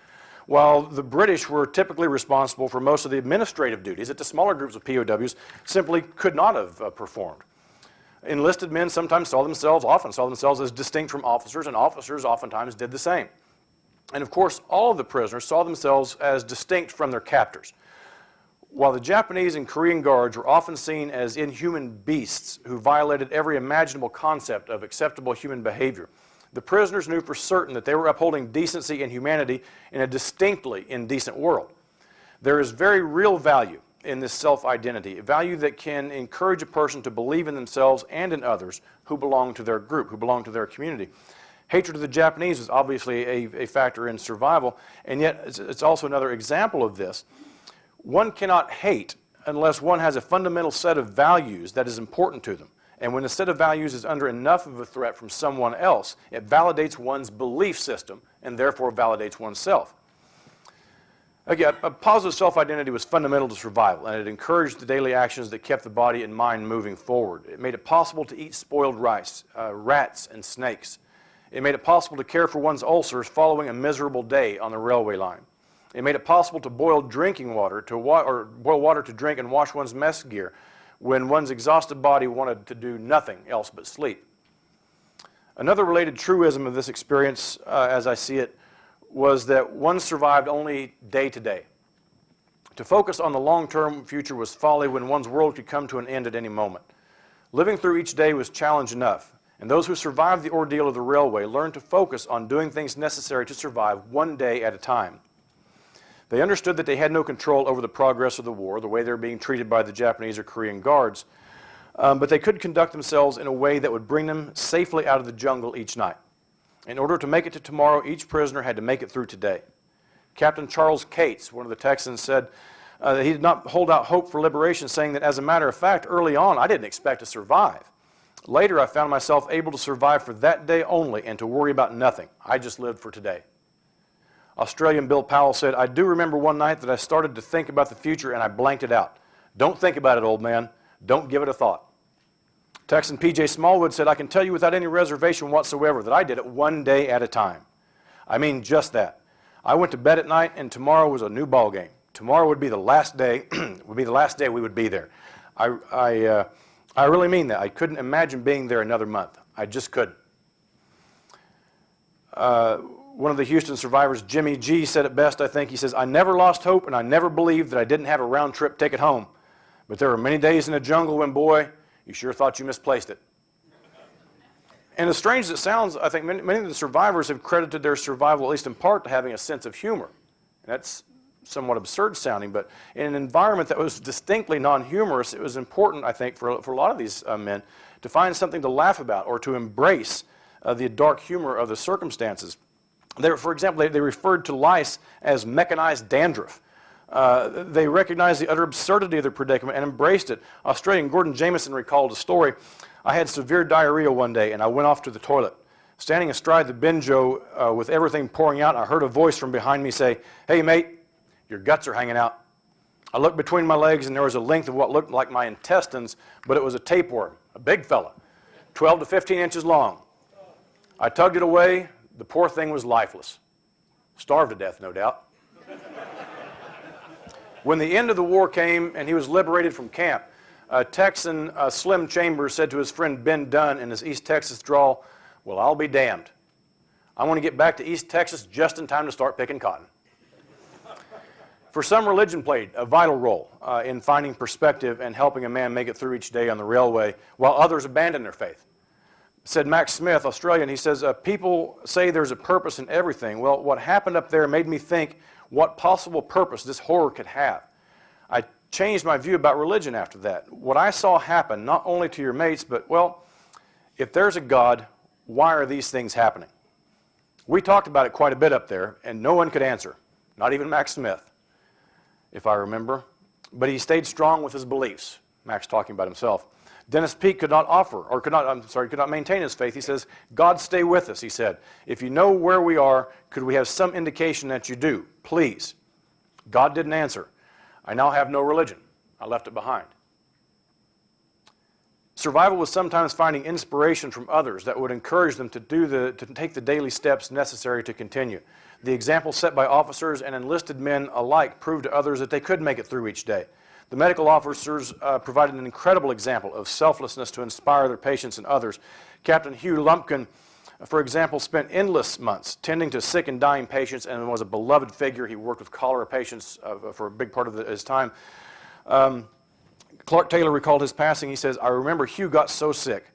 while the British were typically responsible for most of the administrative duties that the smaller groups of POWs simply could not have performed. Enlisted men often saw themselves as distinct from officers, and officers oftentimes did the same. And of course, all of the prisoners saw themselves as distinct from their captors. While the Japanese and Korean guards were often seen as inhuman beasts who violated every imaginable concept of acceptable human behavior, the prisoners knew for certain that they were upholding decency and humanity in a distinctly indecent world. There is very real value in this self-identity, a value that can encourage a person to believe in themselves and in others who belong to their group, who belong to their community. Hatred of the Japanese is obviously a factor in survival, and yet it's also another example of this. One cannot hate unless one has a fundamental set of values that is important to them. And when a set of values is under enough of a threat from someone else, it validates one's belief system and therefore validates oneself. Again, a positive self-identity was fundamental to survival, and it encouraged the daily actions that kept the body and mind moving forward. It made it possible to eat spoiled rice, rats, and snakes. It made it possible to care for one's ulcers following a miserable day on the railway line. It made it possible to boil drinking water, or boil water to drink and wash one's mess gear when one's exhausted body wanted to do nothing else but sleep. Another related truism of this experience, as I see it, was that one survived only day to day. To focus on the long-term future was folly when one's world could come to an end at any moment. Living through each day was challenge enough, and those who survived the ordeal of the railway learned to focus on doing things necessary to survive one day at a time. They understood that they had no control over the progress of the war, the way they were being treated by the Japanese or Korean guards, but they could conduct themselves in a way that would bring them safely out of the jungle each night. In order to make it to tomorrow, each prisoner had to make it through today. Captain Charles Cates, one of the Texans, said that he did not hold out hope for liberation, saying that, as a matter of fact, early on, I didn't expect to survive. Later, I found myself able to survive for that day only and to worry about nothing. I just lived for today. Australian Bill Powell said, I do remember one night that I started to think about the future and I blanked it out. Don't think about it, old man. Don't give it a thought. Texan P.J. Smallwood said, I can tell you without any reservation whatsoever that I did it one day at a time. I mean just that. I went to bed at night and tomorrow was a new ball game. Tomorrow would be the last day, we would be there. I really mean that. I couldn't imagine being there another month. I just couldn't. One of the Houston survivors, Jimmy G, said it best, I think. He says, I never lost hope and I never believed that I didn't have a round-trip ticket home. But there were many days in the jungle when, boy, you sure thought you misplaced it. And as strange as it sounds, I think many of the survivors have credited their survival, at least in part, to having a sense of humor. And that's somewhat absurd sounding, but in an environment that was distinctly non-humorous, it was important, I think, for a lot of these men to find something to laugh about or to embrace the dark humor of the circumstances. For example, they referred to lice as mechanized dandruff. They recognized the utter absurdity of their predicament and embraced it. Australian Gordon Jameson recalled a story. I had severe diarrhea one day and I went off to the toilet. Standing astride the benjo with everything pouring out, I heard a voice from behind me say, hey mate, your guts are hanging out. I looked between my legs and there was a length of what looked like my intestines, but it was a tapeworm, a big fella, 12 to 15 inches long. I tugged it away. The poor thing was lifeless. Starved to death, no doubt. When the end of the war came and he was liberated from camp, Texan Slim Chambers said to his friend Ben Dunn in his East Texas drawl, well, I'll be damned. I want to get back to East Texas just in time to start picking cotton. For some, religion played a vital role in finding perspective and helping a man make it through each day on the railway, while others abandoned their faith. Said Max Smith, Australian, he says, people say there's a purpose in everything. Well, what happened up there made me think what possible purpose this horror could have. I changed my view about religion after that. What I saw happen, not only to your mates, but, well, if there's a God, why are these things happening? We talked about it quite a bit up there, and no one could answer, not even Max Smith, if I remember. But he stayed strong with his beliefs, Max talking about himself. Dennis Peake could not maintain his faith. He says, God stay with us, he said. If you know where we are, could we have some indication that you do? Please. God didn't answer. I now have no religion. I left it behind. Survival was sometimes finding inspiration from others that would encourage them to take the daily steps necessary to continue. The example set by officers and enlisted men alike proved to others that they could make it through each day. The medical officers provided an incredible example of selflessness to inspire their patients and others. Captain Hugh Lumpkin, for example, spent endless months tending to sick and dying patients and was a beloved figure. He worked with cholera patients for a big part of his time. Clark Taylor recalled his passing. He says, I remember Hugh got so sick.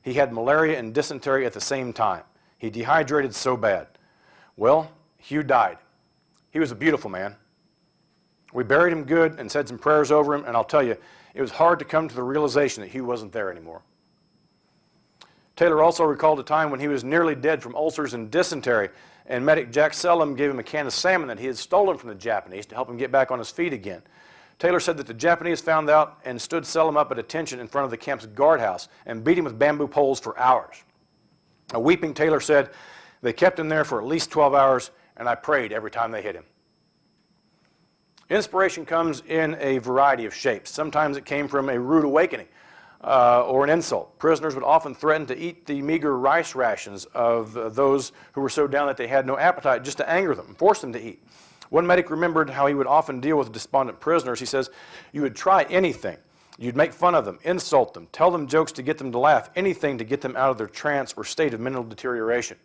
He had malaria and dysentery at the same time. He dehydrated so bad. Well, Hugh died. He was a beautiful man. We buried him good and said some prayers over him, and I'll tell you, it was hard to come to the realization that Hugh wasn't there anymore. Taylor also recalled a time when he was nearly dead from ulcers and dysentery, and medic Jack Selim gave him a can of salmon that he had stolen from the Japanese to help him get back on his feet again. Taylor said that the Japanese found out and stood Selim up at attention in front of the camp's guardhouse and beat him with bamboo poles for hours. A weeping Taylor said, they kept him there for at least 12 hours, and I prayed every time they hit him. Inspiration comes in a variety of shapes. Sometimes it came from a rude awakening or an insult. Prisoners would often threaten to eat the meager rice rations of those who were so down that they had no appetite, just to anger them and force them to eat. One medic remembered how he would often deal with despondent prisoners. He says, you would try anything. You'd make fun of them, insult them, tell them jokes to get them to laugh, anything to get them out of their trance or state of mental deterioration.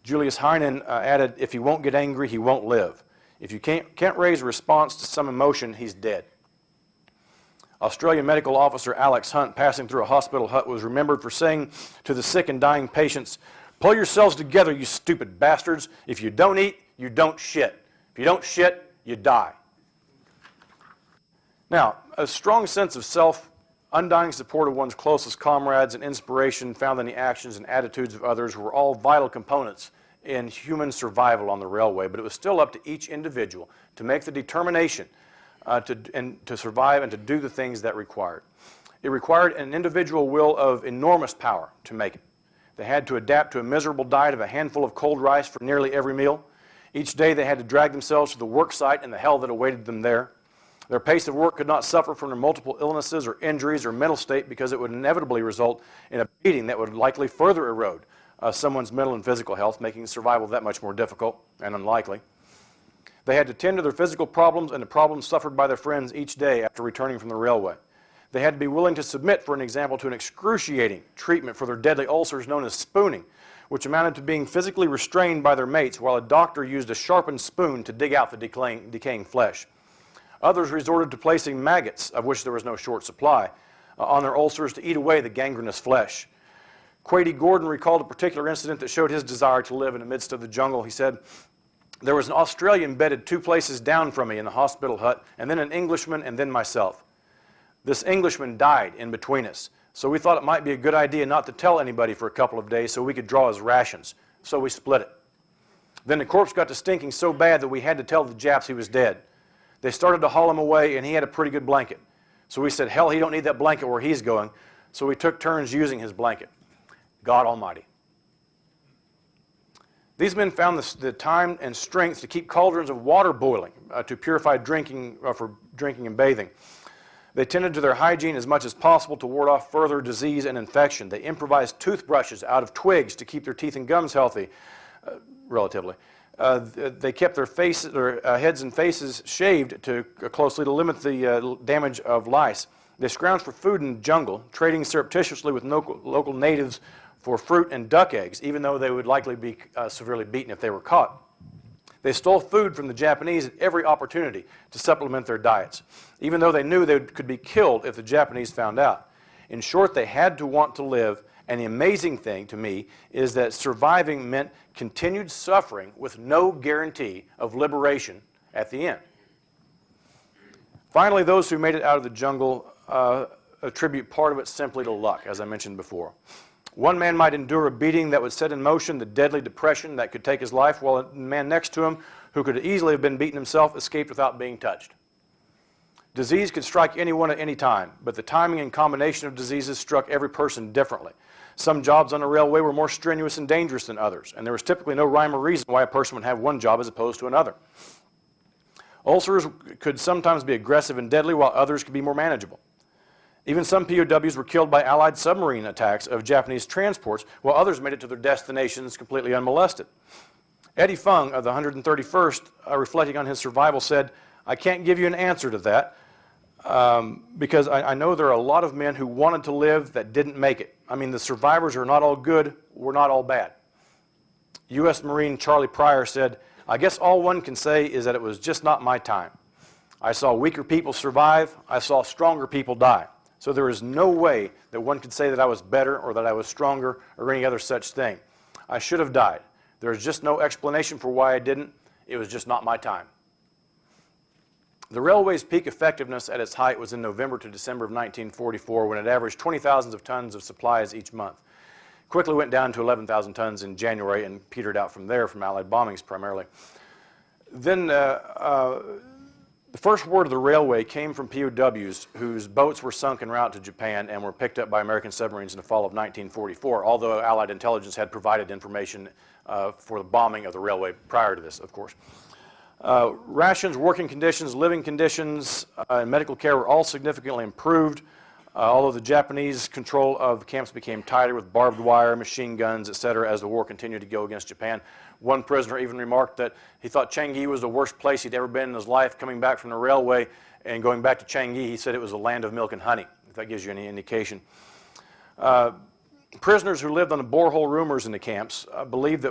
Julius Heinen added, if he won't get angry, he won't live. If you can't raise a response to some emotion, he's dead. Australian medical officer Alex Hunt, passing through a hospital hut, was remembered for saying to the sick and dying patients, pull yourselves together, you stupid bastards. If you don't eat, you don't shit. If you don't shit, you die. Now, a strong sense of self, undying support of one's closest comrades, and inspiration found in the actions and attitudes of others were all vital components in human survival on the railway, but it was still up to each individual to make the determination to survive and to do the things that required. It required an individual will of enormous power to make it. They had to adapt to a miserable diet of a handful of cold rice for nearly every meal. Each day they had to drag themselves to the work site and the hell that awaited them there. Their pace of work could not suffer from their multiple illnesses or injuries or mental state because it would inevitably result in a beating that would likely further erode someone's mental and physical health, making survival that much more difficult and unlikely. They had to tend to their physical problems and the problems suffered by their friends each day after returning from the railway. They had to be willing to submit, for an example, to an excruciating treatment for their deadly ulcers known as spooning, which amounted to being physically restrained by their mates while a doctor used a sharpened spoon to dig out the decaying flesh. Others resorted to placing maggots, of which there was no short supply, on their ulcers to eat away the gangrenous flesh. Kwai Gordon recalled a particular incident that showed his desire to live in the midst of the jungle. He said, there was an Australian bedded 2 places down from me in the hospital hut, and then an Englishman, and then myself. This Englishman died in between us, so we thought it might be a good idea not to tell anybody for a couple of days so we could draw his rations. So we split it. Then the corpse got to stinking so bad that we had to tell the Japs he was dead. They started to haul him away, and he had a pretty good blanket. So we said, hell, he don't need that blanket where he's going. So we took turns using his blanket. God Almighty. These men found the time and strength to keep cauldrons of water boiling to purify drinking, for drinking and bathing. They tended to their hygiene as much as possible to ward off further disease and infection. They improvised toothbrushes out of twigs to keep their teeth and gums healthy, relatively. They kept their heads and faces shaved closely to limit the damage of lice. They scrounged for food in the jungle, trading surreptitiously with local natives for fruit and duck eggs, even though they would likely be severely beaten if they were caught. They stole food from the Japanese at every opportunity to supplement their diets, even though they knew they could be killed if the Japanese found out. In short, they had to want to live, and the amazing thing to me is that surviving meant continued suffering with no guarantee of liberation at the end. Finally, those who made it out of the jungle attribute part of it simply to luck, as I mentioned before. One man might endure a beating that would set in motion the deadly depression that could take his life, while the man next to him, who could easily have been beaten himself, escaped without being touched. Disease could strike anyone at any time, but the timing and combination of diseases struck every person differently. Some jobs on the railway were more strenuous and dangerous than others, and there was typically no rhyme or reason why a person would have one job as opposed to another. Ulcers could sometimes be aggressive and deadly, while others could be more manageable. Even some POWs were killed by Allied submarine attacks of Japanese transports, while others made it to their destinations completely unmolested. Eddie Fung of the 131st, reflecting on his survival, said, "I can't give you an answer to that because I know there are a lot of men who wanted to live that didn't make it. I mean, the survivors are not all good, we're not all bad." U.S. Marine Charlie Pryor said, "I guess all one can say is that it was just not my time. I saw weaker people survive, I saw stronger people die. So there is no way that one could say that I was better or that I was stronger or any other such thing. I should have died. There is just no explanation for why I didn't. It was just not my time." The railway's peak effectiveness at its height was in November to December of 1944, when it averaged 20,000 tons of supplies each month. Quickly went down to 11,000 tons in January and petered out from there from Allied bombings primarily. Then the first word of the railway came from POWs whose boats were sunk en route to Japan and were picked up by American submarines in the fall of 1944, although Allied intelligence had provided information for the bombing of the railway prior to this, of course. Rations, working conditions, living conditions, and medical care were all significantly improved, although the Japanese control of the camps became tighter with barbed wire, machine guns, etc., as the war continued to go against Japan. One prisoner even remarked that he thought Changi was the worst place he'd ever been in his life. Coming back from the railway and going back to Changi, he said it was a land of milk and honey, if that gives you any indication. Prisoners who lived on the borehole rumors in the camps believed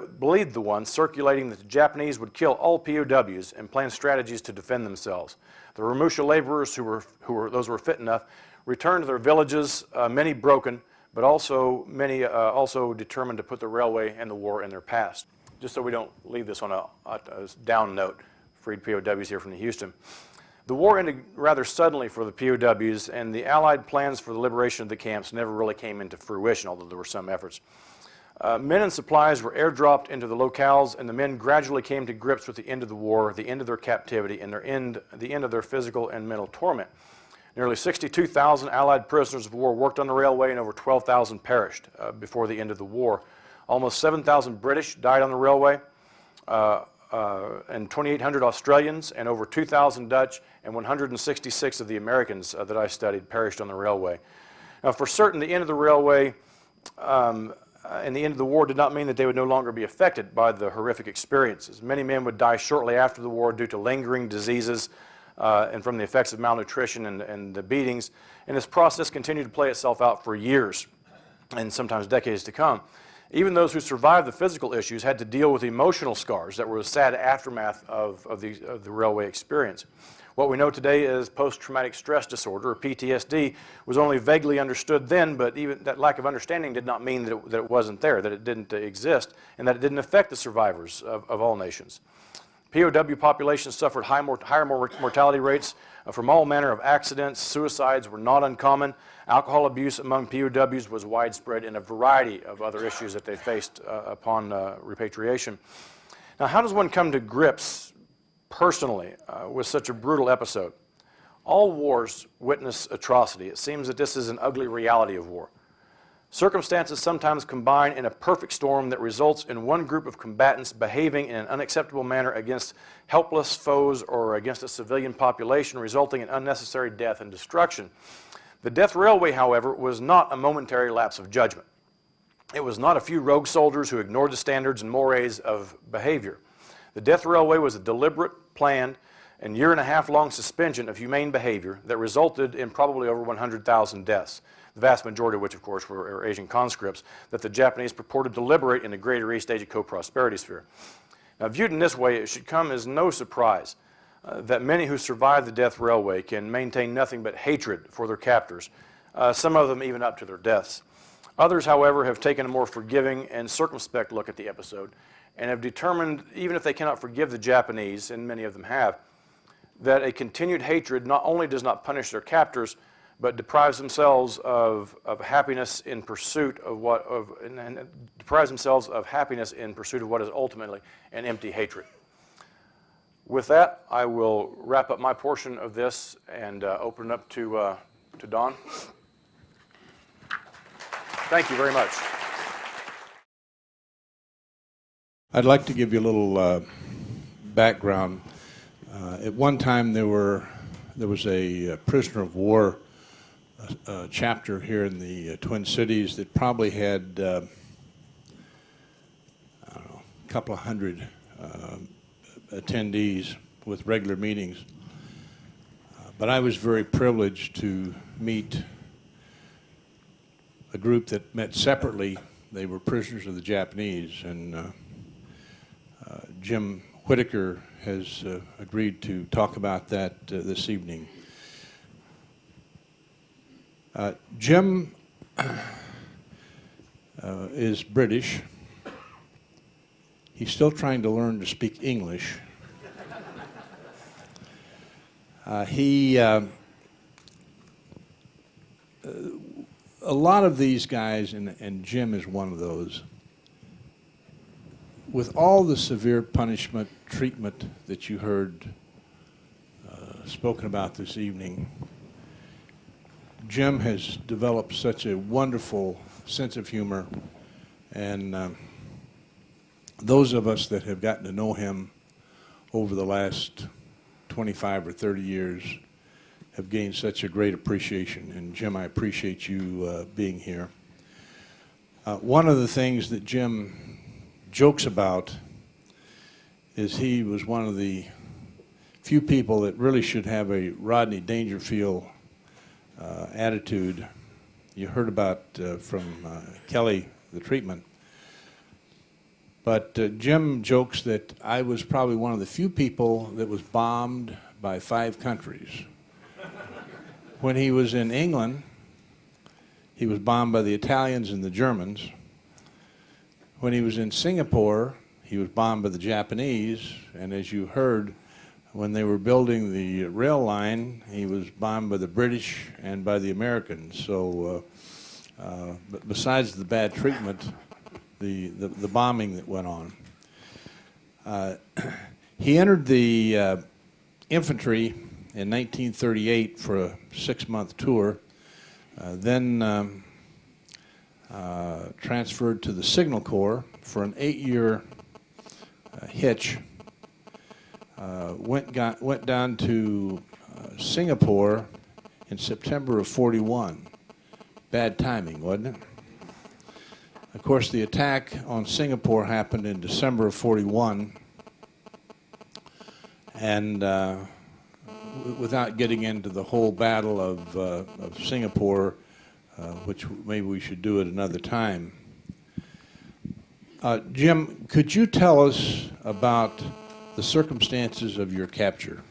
the ones circulating that the Japanese would kill all POWs and planned strategies to defend themselves. The Ramusha laborers those who were fit enough returned to their villages, many broken, but also many also determined to put the railway and the war in their past. Just so we don't leave this on a down note, freed POWs here from Houston. The war ended rather suddenly for the POWs, and the Allied plans for the liberation of the camps never really came into fruition, although there were some efforts. Men and supplies were airdropped into the locales, and the men gradually came to grips with the end of the war, the end of their captivity, and the end of their physical and mental torment. Nearly 62,000 Allied prisoners of war worked on the railway, and over 12,000 perished before the end of the war. Almost 7,000 British died on the railway, and 2,800 Australians, and over 2,000 Dutch, and 166 of the Americans that I studied perished on the railway. Now, for certain, the end of the railway and the end of the war did not mean that they would no longer be affected by the horrific experiences. Many men would die shortly after the war due to lingering diseases and from the effects of malnutrition and the beatings, and this process continued to play itself out for years and sometimes decades to come. Even those who survived the physical issues had to deal with emotional scars that were a sad aftermath of the railway experience. What we know today as post-traumatic stress disorder, or PTSD, was only vaguely understood then, but even that lack of understanding did not mean that it wasn't there, that it didn't exist, and that it didn't affect the survivors of all nations. POW populations suffered higher mortality rates from all manner of accidents. Suicides were not uncommon. Alcohol abuse among POWs was widespread, and a variety of other issues that they faced upon repatriation. Now, how does one come to grips personally with such a brutal episode? All wars witness atrocity. It seems that this is an ugly reality of war. Circumstances sometimes combine in a perfect storm that results in one group of combatants behaving in an unacceptable manner against helpless foes or against a civilian population, resulting in unnecessary death and destruction. The Death Railway, however, was not a momentary lapse of judgment. It was not a few rogue soldiers who ignored the standards and mores of behavior. The Death Railway was a deliberate, planned, and year-and-a-half-long suspension of humane behavior that resulted in probably over 100,000 deaths, the vast majority of which, of course, were Asian conscripts that the Japanese purported to liberate in the Greater East Asia Co-Prosperity Sphere. Now, viewed in this way, it should come as no surprise that many who survived the death railway can maintain nothing but hatred for their captors, some of them even up to their deaths. Others, however, have taken a more forgiving and circumspect look at the episode and have determined, even if they cannot forgive the Japanese, and many of them have, that a continued hatred not only does not punish their captors, but deprives themselves of happiness in pursuit of deprives themselves of happiness in pursuit of what is ultimately an empty hatred. With that, I will wrap up my portion of this and open it up to Don. Thank you very much.
I'd like to give you a little background. At one time, there was a prisoner of war chapter here in the Twin Cities that probably had I don't know, a couple of hundred attendees with regular meetings. But I was very privileged to meet a group that met separately. They were prisoners of the Japanese, and Jim Whitaker has agreed to talk about that this evening. Jim is British. He's still trying to learn to speak English. A lot of these guys, and Jim is one of those, with all the severe punishment, treatment that you heard spoken about this evening, Jim has developed such a wonderful sense of humor, and those of us that have gotten to know him over the last 25 or 30 years have gained such a great appreciation. And Jim, I appreciate you being here. One of the things that Jim jokes about is he was one of the few people that really should have a Rodney Dangerfield attitude. You heard about from Kelly, the treatment. But Jim jokes that I was probably one of the few people that was bombed by 5 countries. When he was in England, he was bombed by the Italians and the Germans. When he was in Singapore, he was bombed by the Japanese. And as you heard, when they were building the rail line, he was bombed by the British and by the Americans. So but besides the bad treatment, the bombing that went on. He entered the infantry in 1938 for a 6-month tour, then transferred to the Signal Corps for an 8-year hitch. Went down to Singapore in September of '41. Bad timing, wasn't it? Of course, the attack on Singapore happened in December of '41, and without getting into the whole battle of Singapore, which maybe we should do at another time. Jim, could you tell us about the circumstances of your capture?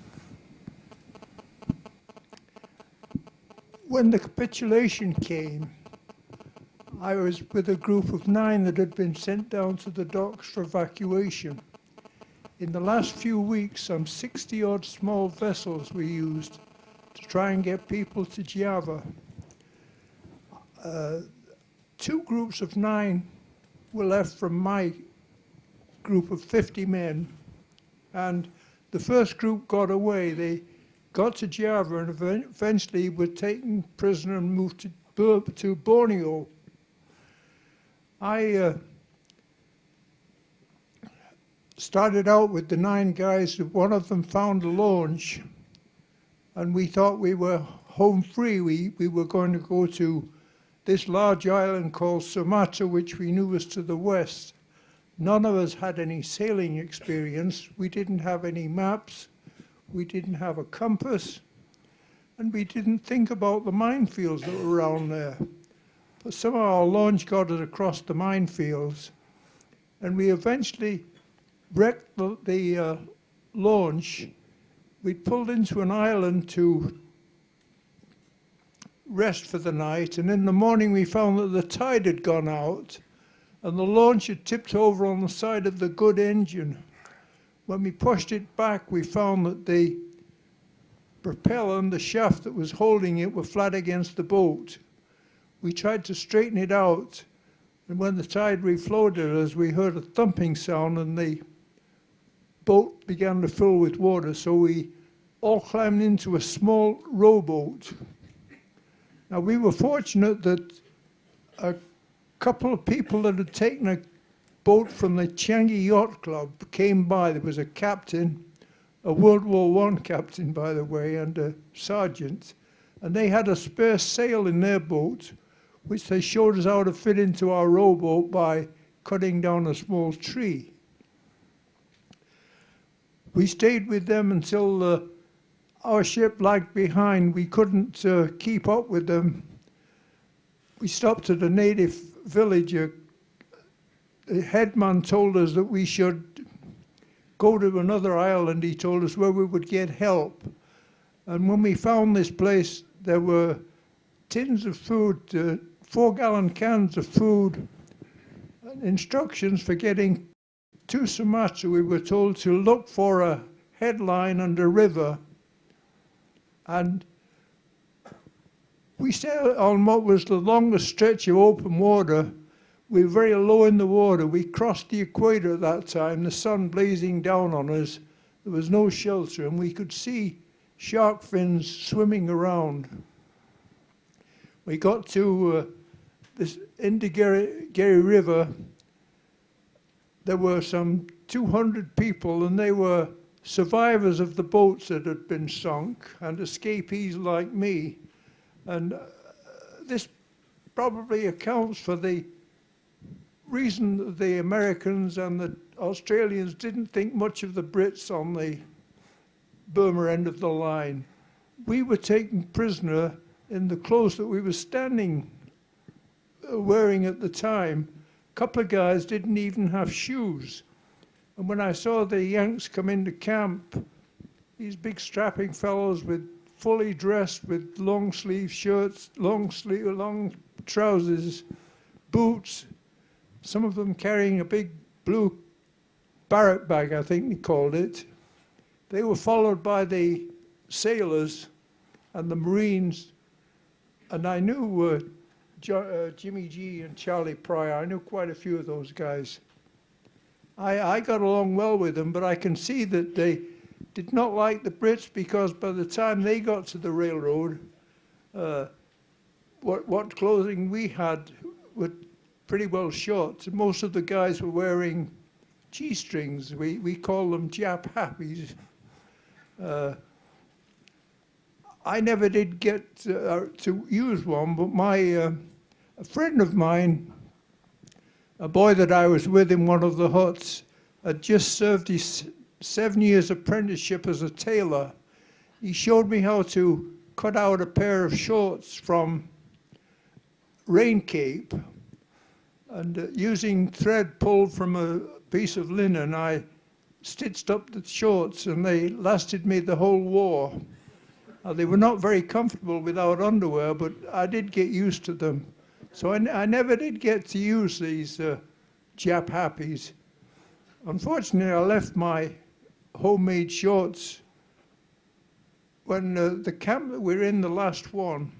When the capitulation came, I was with a group of 9 that had been sent down to the docks for evacuation. In the last few weeks, some 60-odd small vessels were used to try and get people to Java. 2 groups of 9 were left from my group of 50 men, and the first group got away. They got to Java and eventually were taken prisoner and moved to Borneo. I started out with the 9 guys. One of them found a launch, and we thought we were home free. We were going to go to this large island called Sumatra, which we knew was to the west. None of us had any sailing experience. We didn't have any maps. We didn't have a compass. And we didn't think about the minefields that were around there. But somehow our launch got us across the minefields. And we eventually wrecked the launch. We'd pulled into an island to rest for the night, and in the morning we found that the tide had gone out and the launch had tipped over on the side of the good engine. When we pushed it back, we found that the propeller and the shaft that was holding it were flat against the boat. We tried to straighten it out, and when the tide refloated us, we heard a thumping sound and the boat began to fill with water, so we all climbed into a small rowboat. Now, we were fortunate that a couple of people that had taken a boat from the Changi Yacht Club came by. There was a captain, a World War I captain, by the way, and a sergeant, and they had a spare sail in their boat, which they showed us how to fit into our rowboat by cutting down a small tree. We stayed with them until our ship lagged behind. We couldn't keep up with them. We stopped at a native village. The headman told us that we should go to another island, he told us, where we would get help. And when we found this place, there were tins of food, 4-gallon cans of food, and instructions for getting to Sumatra. We were told to look for a headline and a river. And we sailed on what was the longest stretch of open water. We were very low in the water. We crossed the equator at that time, the sun blazing down on us. There was no shelter, and we could see shark fins swimming around. We got to this Indigiri River. There were some 200 people, and they were survivors of the boats that had been sunk and escapees like me. And this probably accounts for the reason that the Americans and the Australians didn't think much of the Brits on the Burma end of the line. We were taken prisoner in the clothes that we were wearing at the time. A couple of guys didn't even have shoes. And when I saw the Yanks come into camp, these big strapping fellows fully dressed with long sleeve shirts, long trousers, boots, some of them carrying a big blue barrack bag, I think they called it. They were followed by the sailors and the Marines, and I knew Jimmy G and Charlie Pryor. I knew quite a few of those guys. I got along well with them, but I can see that they did not like the Brits, because by the time they got to the railroad, what clothing we had were pretty well short. Most of the guys were wearing G-strings. We call them Jap happies. I never did get to use one, but a friend of mine, a boy that I was with in one of the huts, had just served his 7 years apprenticeship as a tailor. He showed me how to cut out a pair of shorts from rain cape, and using thread pulled from a piece of linen, I stitched up the shorts, and they lasted me the whole war. They were not very comfortable without underwear, but I did get used to them. So I never did get to use these Jap happies. Unfortunately, I left my homemade shorts when the camp that we're in, the last one,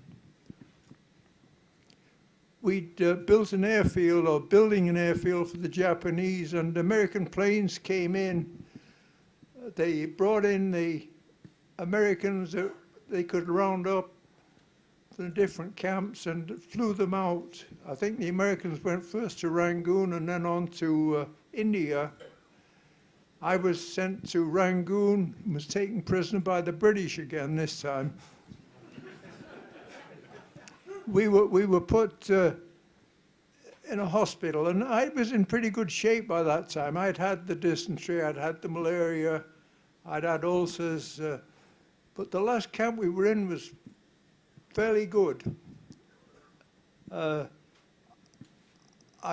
we'd built an airfield, or building an airfield for the Japanese, and American planes came in. They brought in the Americans that they could round up from the different camps and flew them out. I think the Americans went first to Rangoon and then on to India. I was sent to Rangoon and was taken prisoner by the British again this time. We were put in a hospital, and I was in pretty good shape by that time. I'd had the dysentery, I'd had the malaria, I'd had ulcers, but the last camp we were in was fairly good. I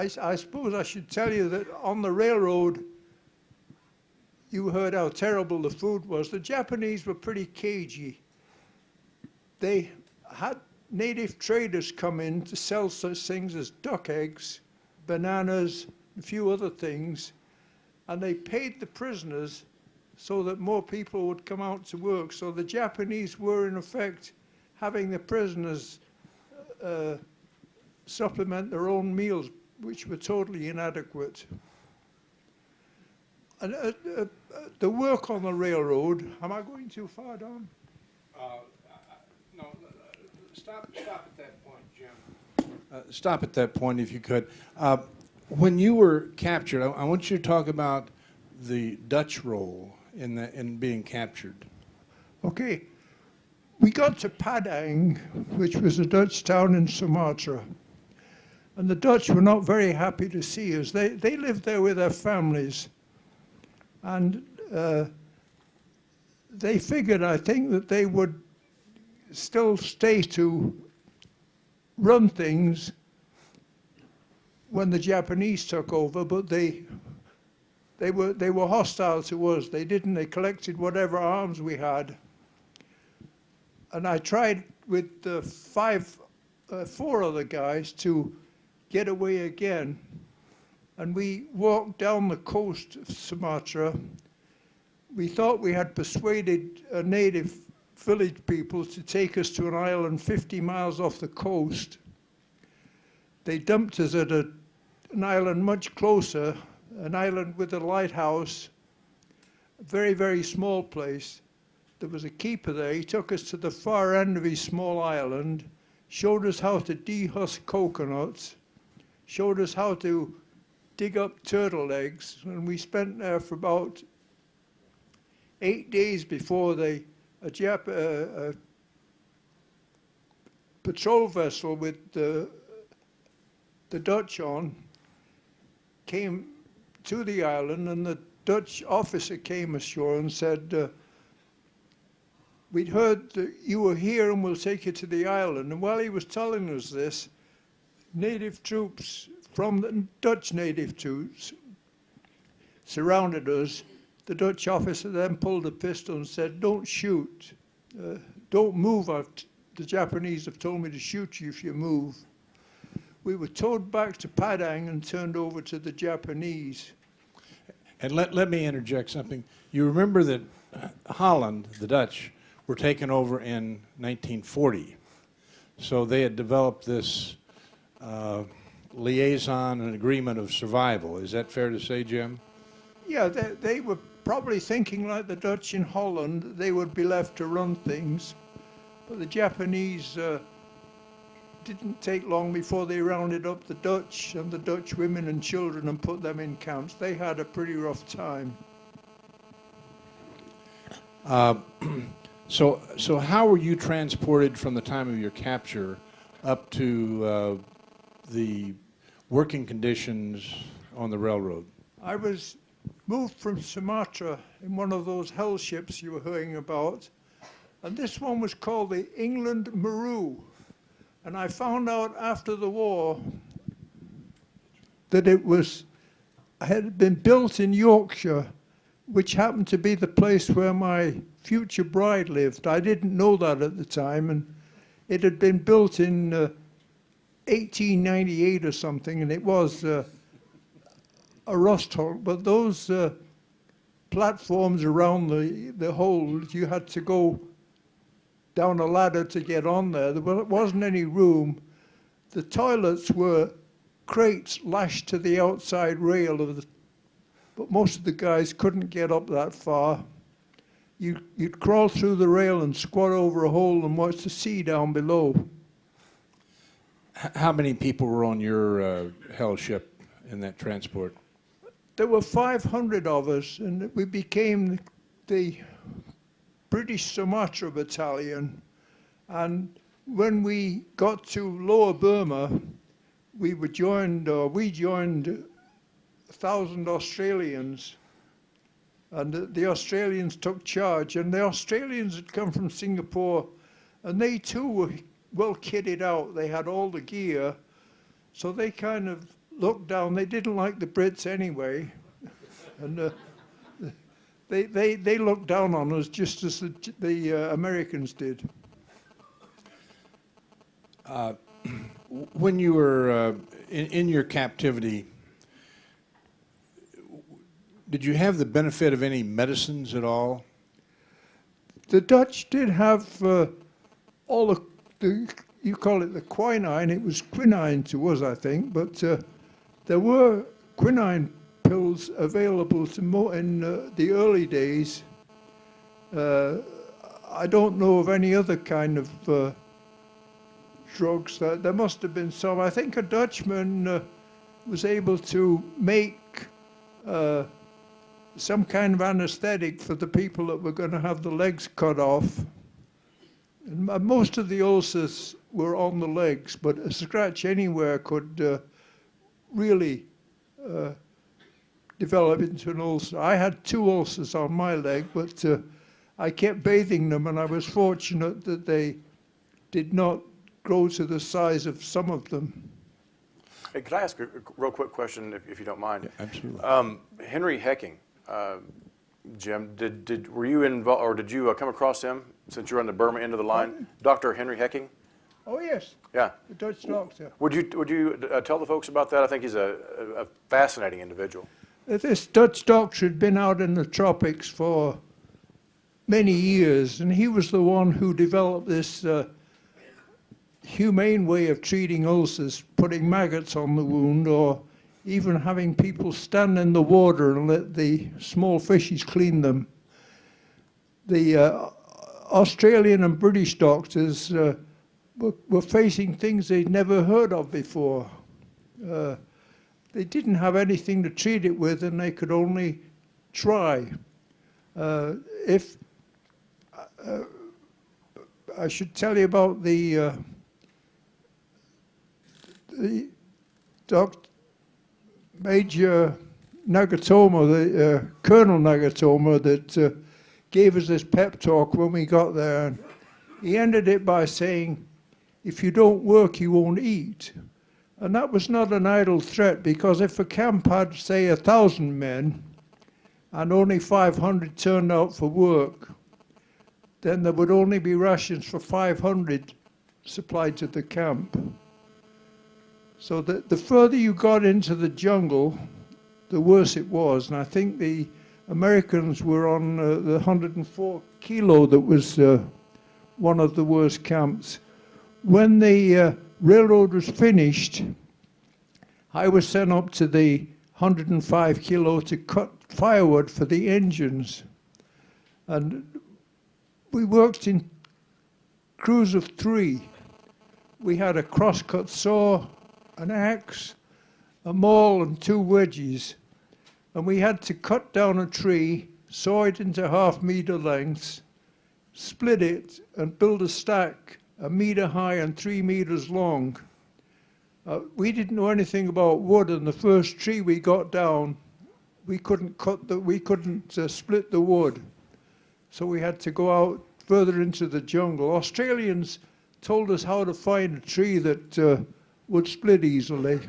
suppose I should tell you that on the railroad, you heard how terrible the food was. The Japanese were pretty cagey. They had native traders come in to sell such things as duck eggs, bananas, a few other things, and they paid the prisoners so that more people would come out to work. So the Japanese were, in effect, having the prisoners supplement their own meals, which were totally inadequate. And the work on the railroad, am I going too far down?
No, stop at that point, Jim. Stop at that point if you could. When you were captured, I want you to talk about the Dutch role in being captured.
Okay, we got to Padang, which was a Dutch town in Sumatra. And the Dutch were not very happy to see us. They lived there with their families. And they figured, I think, that they would still stay to run things when the Japanese took over, but they were hostile to us. They didn't. They collected whatever arms we had. And I tried with four other guys to get away again. And we walked down the coast of Sumatra. We thought we had persuaded a native village people to take us to an island 50 miles off the coast. They dumped us at an island much closer, an island with a lighthouse, a very, very small place. There was a keeper there. He took us to the far end of his small island, showed us how to dehusk coconuts, showed us how to dig up turtle eggs, and we spent there for about 8 days before a patrol vessel with the Dutch on came to the island, and the Dutch officer came ashore and said, we'd heard that you were here and we'll take you to the island. And while he was telling us this, native troops from the Dutch native troops surrounded us. The Dutch officer then pulled a pistol and said, don't shoot, don't move. The Japanese have told me to shoot you if you move. We were towed back to Padang and turned over to the Japanese.
And let me interject something. You remember that Holland, the Dutch, were taken over in 1940. So they had developed this liaison and agreement of survival. Is that fair to say, Jim?
Yeah, they were probably thinking like the Dutch in Holland, that they would be left to run things. But the Japanese didn't take long before they rounded up the Dutch and the Dutch women and children and put them in camps. They had a pretty rough time.
So how were you transported from the time of your capture up to the working conditions on the railroad?
I was moved from Sumatra in one of those hell ships you were hearing about, and this one was called the England Maru. And I found out after the war that it had been built in Yorkshire, which happened to be the place where my future bride lived. I didn't know that at the time, and it had been built in 1898 or something, and it was a rust hole. But those platforms around the hold, you had to go down a ladder to get on there. There wasn't any room. The toilets were crates lashed to the outside rail but most of the guys couldn't get up that far. You'd crawl through the rail and squat over a hole and watch the sea down below.
How many people were on your hell ship in that transport?
There were 500 of us, and we became the British Sumatra Battalion. And when we got to Lower Burma, we joined 1,000 Australians, and the Australians took charge. And the Australians had come from Singapore, and they too were well kitted out. They had all the gear, so they kind of looked down. They didn't like the Brits anyway, and they looked down on us just as the Americans did.
When you were in your captivity, did you have the benefit of any medicines at all?
The Dutch did have all the, you call it the quinine, it was quinine to us, I think, but there were quinine pills available to in the early days. I don't know of any other kind of drugs. There must have been some. I think a Dutchman was able to make some kind of anesthetic for the people that were going to have the legs cut off. And most of the ulcers were on the legs, but a scratch anywhere could really develop into an ulcer. I had 2 ulcers on my leg, but I kept bathing them, and I was fortunate that they did not grow to the size of some of them.
Hey, could I ask a real quick question, if you don't mind?
Yeah, absolutely.
Henry Hecking, Jim, were you involved, or did you come across him since you were on the Burma end of the line? Dr. Henry Hecking?
Oh yes,
Yeah.
the Dutch doctor.
Would you tell the folks about that? I think he's a fascinating individual.
This Dutch doctor had been out in the tropics for many years, and he was the one who developed this humane way of treating ulcers, putting maggots on the wound, or even having people stand in the water and let the small fishes clean them. The Australian and British doctors were facing things they'd never heard of before. They didn't have anything to treat it with, and they could only try. If I should tell you about the Major Nagatomo, the Colonel Nagatomo, that gave us this pep talk when we got there. And he ended it by saying, if you don't work, you won't eat. And that was not an idle threat, because if a camp had, say, 1,000 men, and only 500 turned out for work, then there would only be rations for 500 supplied to the camp. So the further you got into the jungle, the worse it was. And I think the Americans were on the 104 Kilo that was one of the worst camps. When the railroad was finished, I was sent up to the 105 Kilo to cut firewood for the engines. And we worked in crews of 3. We had a crosscut saw, an axe, a maul, and 2 wedges. And we had to cut down a tree, saw it into 1/2 meter lengths, split it, and build a stack 1 meter high and 3 meters long. We didn't know anything about wood, and the first tree we got down, we couldn't split the wood. So we had to go out further into the jungle. Australians told us how to find a tree that would split easily.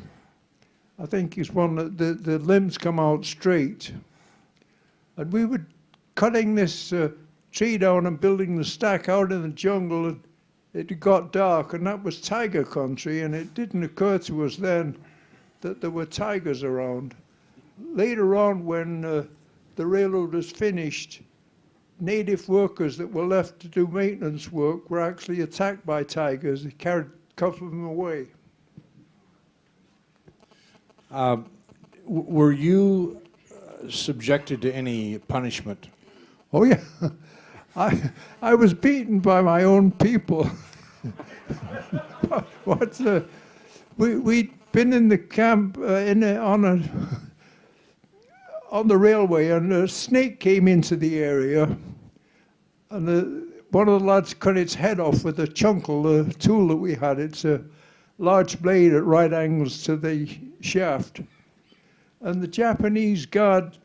I think it's one that the limbs come out straight. And we were cutting this tree down and building the stack out in the jungle, and it got dark, and that was tiger country, and it didn't occur to us then that there were tigers around. Later on, when the railroad was finished, native workers that were left to do maintenance work were actually attacked by tigers. They carried a couple of them away.
Were you subjected to any punishment?
Oh yeah, I was beaten by my own people. We'd been in the camp on the railway, and a snake came into the area, and one of the lads cut its head off with a chunkle, the tool that we had. It's a large blade at right angles to the shaft. And the Japanese guard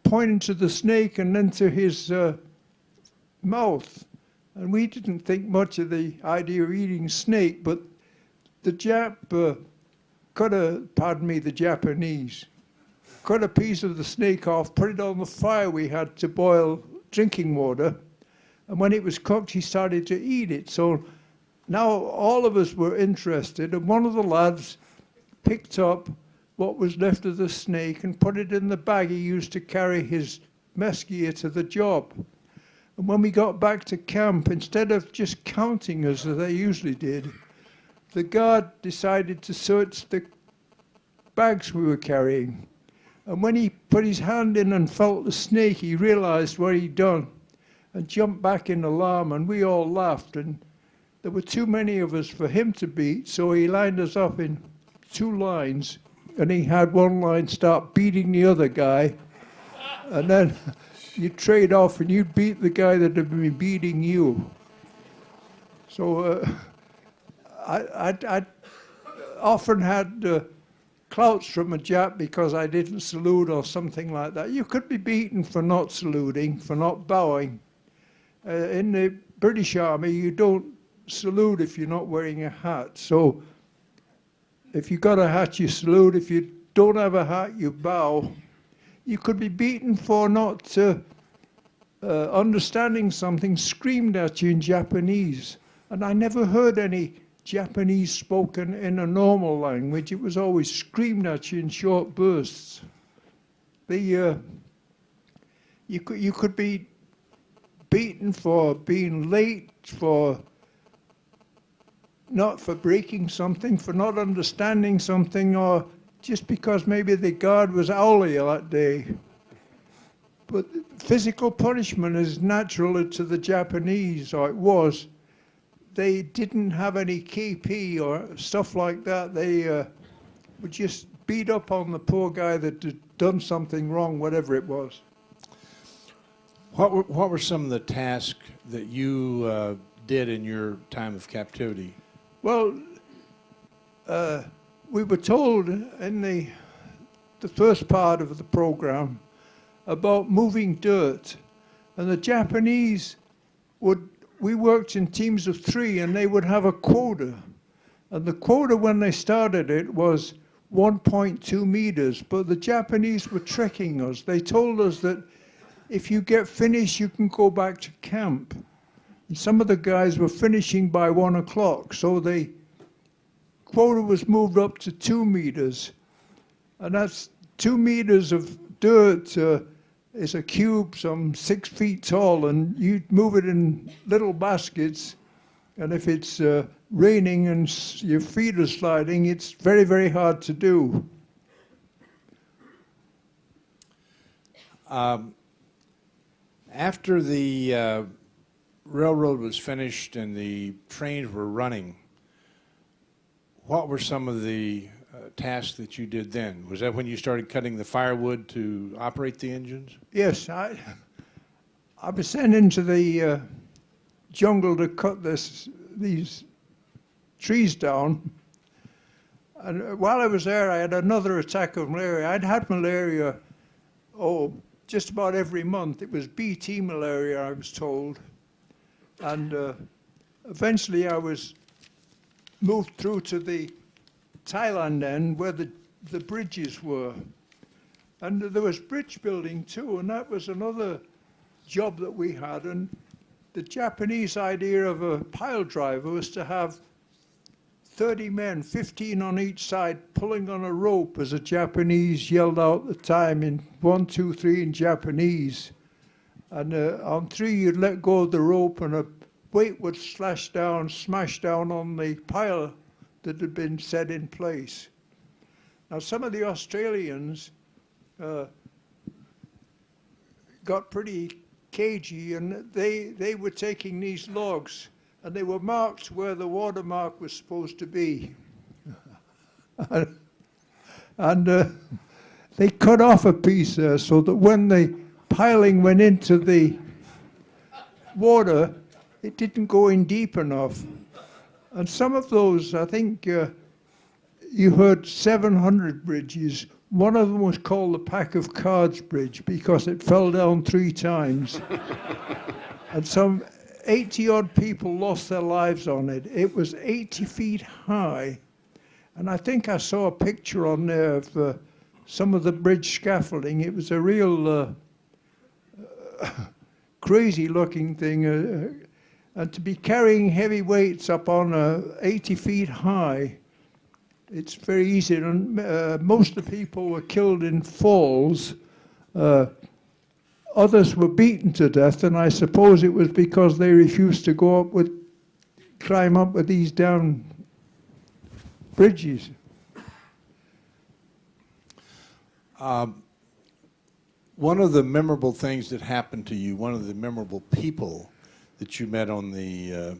pointed to the snake and then to his mouth. And we didn't think much of the idea of eating snake, but the Jap the Japanese cut a piece of the snake off, put it on the fire we had to boil drinking water. And when it was cooked, he started to eat it. So now all of us were interested, and one of the lads picked up what was left of the snake and put it in the bag he used to carry his mess gear to the job. And when we got back to camp, instead of just counting us as they usually did, the guard decided to search the bags we were carrying. And when he put his hand in and felt the snake, he realized what he'd done and jumped back in alarm, and we all laughed. And there were too many of us for him to beat, so he lined us up in 2 lines, and he had one line start beating the other guy, and then you trade off and you'd beat the guy that had been beating you. So I often had clouts from a Jap because I didn't salute or something like that. You could be beaten for not saluting, for not bowing. In the British Army, you don't salute if you're not wearing a hat. So if you got a hat, you salute. If you don't have a hat, you bow. You could be beaten for not understanding something screamed at you in Japanese. And I never heard any Japanese spoken in a normal language. It was always screamed at you in short bursts. You could be beaten for being late, not for breaking something, for not understanding something, or just because maybe the guard was owly that day. But physical punishment is natural to the Japanese, or it was. They didn't have any KP or stuff like that. They would just beat up on the poor guy that had done something wrong, whatever it was.
What were some of the tasks that you did in your time of captivity?
Well, we were told in the first part of the program about moving dirt, and the Japanese we worked in teams of 3, and they would have a quota, and the quota when they started it was 1.2 meters, but the Japanese were tricking us. They told us that if you get finished, you can go back to camp. And some of the guys were finishing by 1 o'clock, so the quota was moved up to 2 meters. And that's 2 meters of dirt is a cube some 6 feet tall, and you move it in little baskets. And if it's raining and your feet are sliding, it's very, very hard to do.
After the railroad was finished and the trains were running, what were some of the tasks that you did then? Was that when you started cutting the firewood to operate the engines?
Yes, I was sent into the jungle to cut these trees down. And while I was there, I had another attack of malaria. I'd had malaria, just about every month. It was BT malaria, I was told. And eventually I was moved through to the Thailand end where the bridges were. And there was bridge building too, and that was another job that we had. And the Japanese idea of a pile driver was to have 30 men, 15 on each side, pulling on a rope, as the Japanese yelled out at the time in 1, 2, 3 in Japanese. And on 3, you'd let go of the rope and a weight would smash down on the pile that had been set in place. Now, some of the Australians got pretty cagey, and they were taking these logs, and they were marked where the watermark was supposed to be. And they cut off a piece there so that when the piling went into the water, it didn't go in deep enough. And some of those, I think you heard 700 bridges. One of them was called the Pack of Cards Bridge because it fell down 3 times. And some 80-odd people lost their lives on it. It was 80 feet high. And I think I saw a picture on there of some of the bridge scaffolding. It was a real crazy looking thing. And to be carrying heavy weights up on 80 feet high, it's very easy. And most of the people were killed in falls. Others were beaten to death, and I suppose it was because they refused to climb up with these down bridges.
One of the memorable things that happened to you, one of the memorable people that you met on the...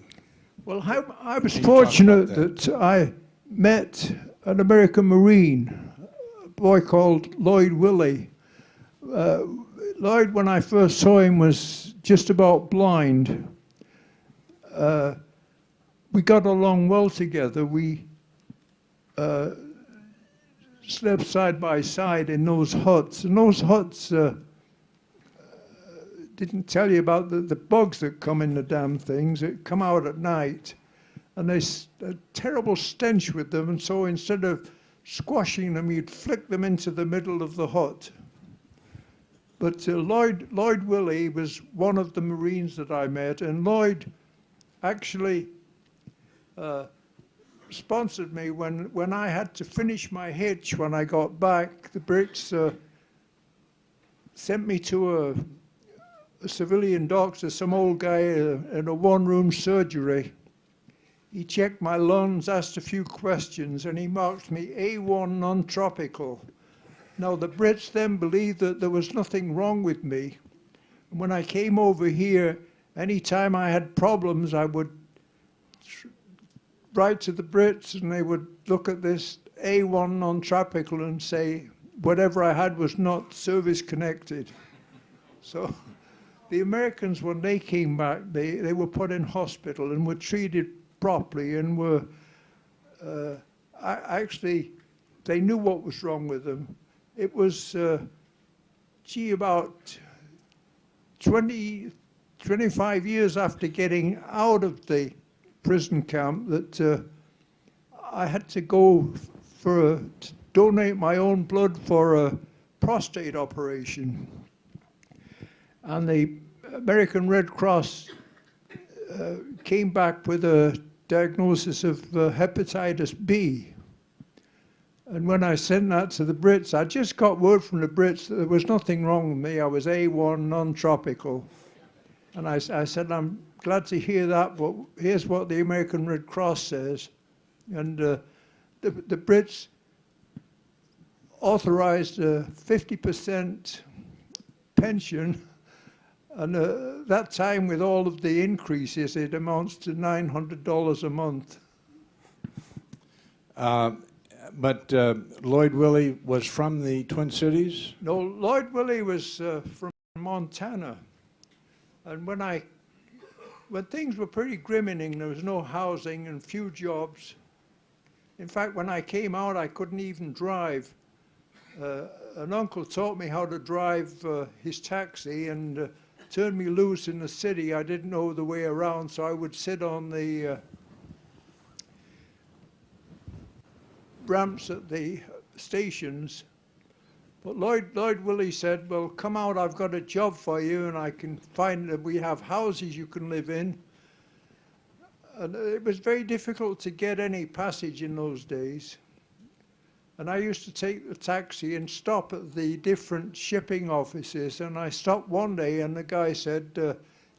Well, I was
Can you talk
fortunate
about
that I met an American Marine, a boy called Lloyd Willey. Lloyd, when I first saw him, was just about blind. We got along well together. We slept side by side in those huts. And those huts didn't tell you about the bugs that come in the damn things that come out at night. And there's a terrible stench with them. And so instead of squashing them, you'd flick them into the middle of the hut. But Lloyd Willey was one of the Marines that I met. And Lloyd actually sponsored me when I had to finish my hitch when I got back. The Brits sent me to a civilian doctor, some old guy in a one-room surgery. He checked my lungs, asked a few questions, and he marked me A1 non-tropical. Now, the Brits then believed that there was nothing wrong with me. And when I came over here, anytime I had problems, I would write to the Brits, and they would look at this A1 non-tropical and say whatever I had was not service-connected. So the Americans, when they came back, they were put in hospital and were treated properly and were actually, they knew what was wrong with them. It was, about 25 years after getting out of the prison camp that I had to go to donate my own blood for a prostate operation. And the American Red Cross came back with a diagnosis of hepatitis B. And when I sent that to the Brits, I just got word from the Brits that there was nothing wrong with me. I was A1 non-tropical. And I said, I'm glad to hear that, but here's what the American Red Cross says. And the Brits authorized a 50% pension. And that time, with all of the increases, it amounts to $900 a month.
But Lloyd Willey was from the Twin Cities?
No, Lloyd Willey was from Montana. And when things were pretty grim in England, there was no housing and few jobs. In fact, when I came out, I couldn't even drive. An uncle taught me how to drive his taxi and turned me loose in the city. I didn't know the way around, so I would sit on the ramps at the stations. But Lloyd Willey said, well, come out, I've got a job for you, and I can find that we have houses you can live in. And it was very difficult to get any passage in those days. And I used to take the taxi and stop at the different shipping offices. And I stopped one day, and the guy said, do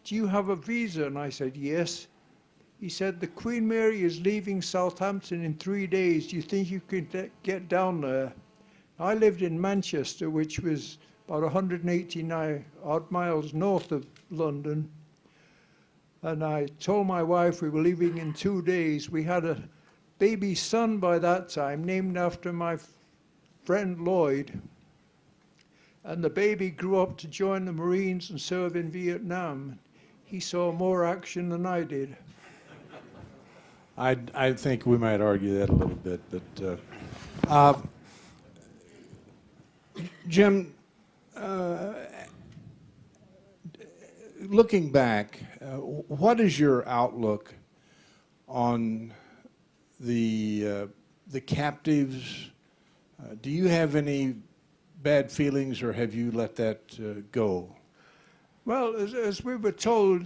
you have a visa? And I said, yes. He said, the Queen Mary is leaving Southampton in 3 days. Do you think you could get down there? I lived in Manchester, which was about 189 odd miles north of London. And I told my wife we were leaving in 2 days. We had a baby son by that time, named after my friend Lloyd. And the baby grew up to join the Marines and serve in Vietnam. He saw more action than I did.
I think we might argue that a little bit, but Jim, looking back, what is your outlook on the captives? Do you have any bad feelings, or have you let that go?
Well, as we were told,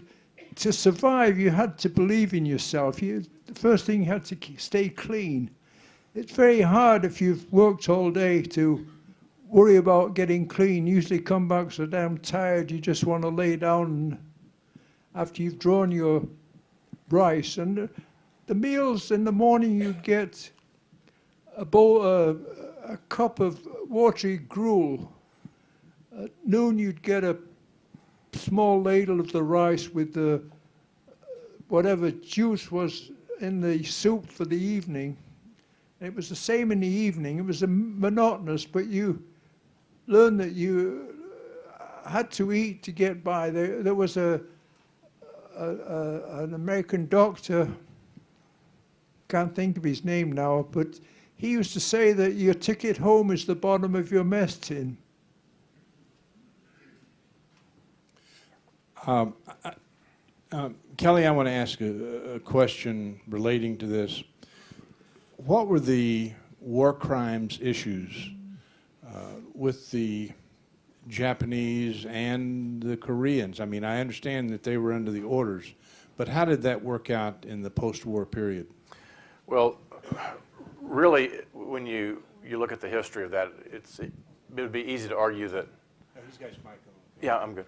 to survive, you had to believe in yourself. The first thing, you had to stay clean. It's very hard if you've worked all day to worry about getting clean. Usually come back so damn tired, you just want to lay down after you've drawn your rice. And the meals in the morning, you'd get a cup of watery gruel. At noon, you'd get a small ladle of the rice with the whatever juice was in the soup for the evening. And it was the same in the evening. It was monotonous, but you learned that you had to eat to get by. There was an American doctor, can't think of his name now, but he used to say that your ticket home is the bottom of your mess tin.
Kelly, I want to ask a question relating to this. What were the war crimes issues with the Japanese and the Koreans? I mean, I understand that they were under the orders, but how did that work out in the post-war period?
Well, really, when you look at the history of that, it would be easy to argue that.
This guy's mic on.
Yeah, I'm good.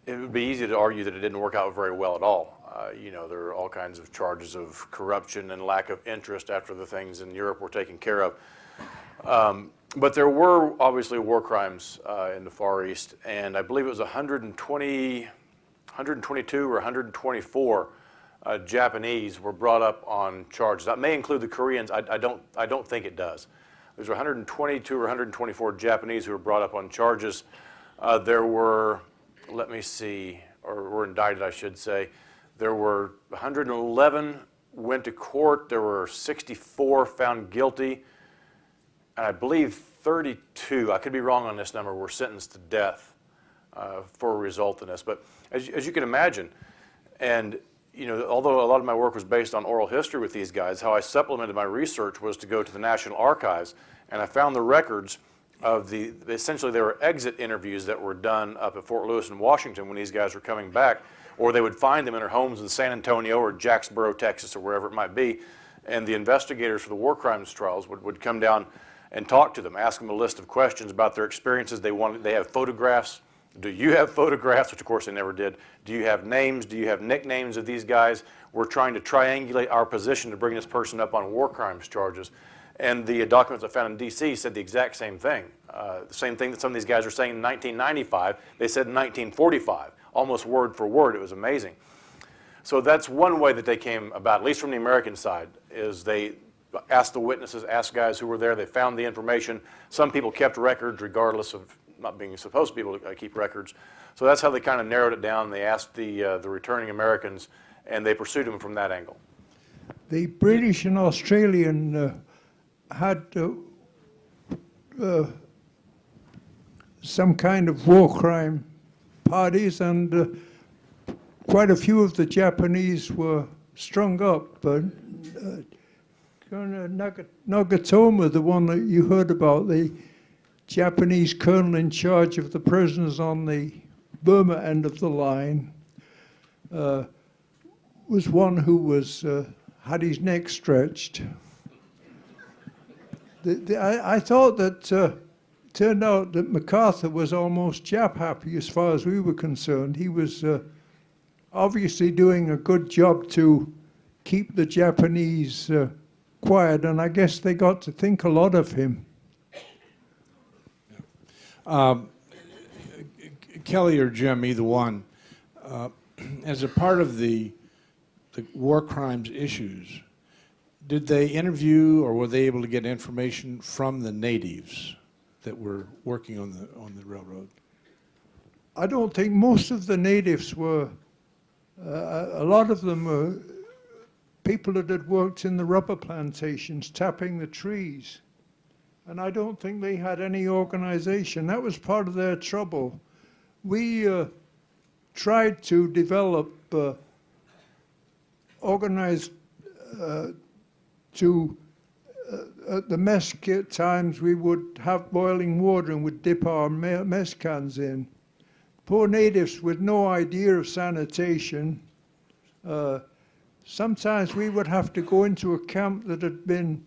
It would be easy to argue that it didn't work out very well at all. You know, there are all kinds of charges of corruption and lack of interest after the things in Europe were taken care of. But there were obviously war crimes in the Far East, and I believe it was 122 or 124 Japanese were brought up on charges. That may include the Koreans. I don't think it does. There's 122 or 124 Japanese who were brought up on charges. There were, let me see, or were indicted, I should say. There were 111 went to court. There were 64 found guilty. And I believe 32, I could be wrong on this number, were sentenced to death for a result in this. But as you can imagine, and you know, although a lot of my work was based on oral history with these guys, how I supplemented my research was to go to the National Archives, and I found the records of essentially there were exit interviews that were done up at Fort Lewis in Washington when these guys were coming back, or they would find them in their homes in San Antonio or Jacksboro, Texas, or wherever it might be, and the investigators for the war crimes trials would come down and talk to them, ask them a list of questions about their experiences. They have photographs. Do you have photographs? Which of course they never did. Do you have names? Do you have nicknames of these guys? We're trying to triangulate our position to bring this person up on war crimes charges. And the documents I found in D.C. said the exact same thing. The same thing that some of these guys are saying in 1995, they said in 1945, almost word for word. It was amazing. So that's one way that they came about, at least from the American side, is they asked the witnesses, asked guys who were there, they found the information. Some people kept records regardless of not being supposed to be able to keep records. So that's how they kind of narrowed it down. They asked the returning Americans, and they pursued them from that angle.
The British and Australian had some kind of war crime parties, and quite a few of the Japanese were strung up. But Nagatomo, the one that you heard about, the Japanese colonel in charge of the prisoners on the Burma end of the line, was one who was had his neck stretched. I thought that turned out that MacArthur was almost Jap happy as far as we were concerned. He was obviously doing a good job to keep the Japanese quiet, and I guess they got to think a lot of him.
Kelly or Jim, either one, as a part of the war crimes issues, did they interview or were they able to get information from the natives that were working on the railroad?
I don't think most of the natives were. A lot of them were people that had worked in the rubber plantations, tapping the trees. And I don't think they had any organization. That was part of their trouble. We tried to develop organized to at the mess kit times we would have boiling water and would dip our mess cans in. Poor natives with no idea of sanitation. Sometimes we would have to go into a camp that had been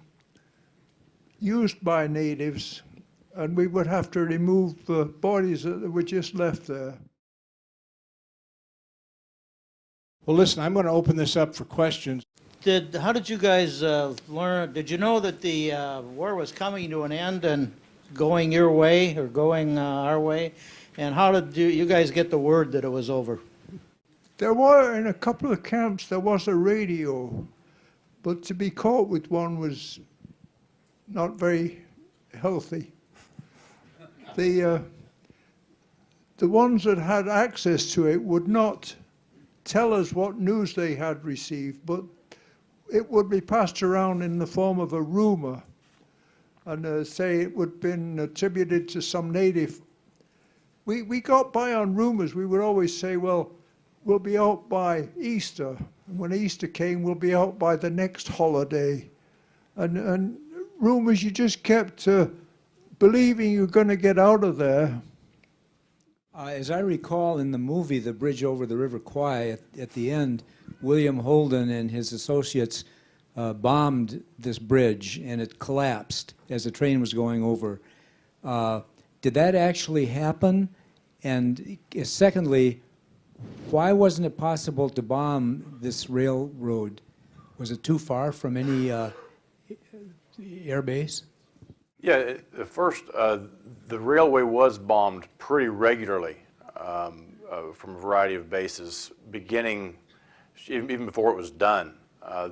used by natives, and we would have to remove bodies that were just left there.
Well, listen, I'm going to open this up for questions.
How did you guys learn? Did you know that the war was coming to an end and going your way or going our way? And how did you guys get the word that it was over?
There were, in a couple of camps, there was a radio, but to be caught with one was not very healthy. The ones that had access to it would not tell us what news they had received, but it would be passed around in the form of a rumor, and say it would have been attributed to some native. We got by on rumors. We would always say, well, we'll be out by Easter. And when Easter came, we'll be out by the next holiday. And rumors, you just kept believing you're going to get out of there.
As I recall in the movie The Bridge Over the River Kwai, at the end, William Holden and his associates bombed this bridge, and it collapsed as the train was going over. Did that actually happen? And secondly, why wasn't it possible to bomb this railroad? Was it too far from any air base?
Yeah, at first, the railway was bombed pretty regularly from a variety of bases, beginning even before it was done.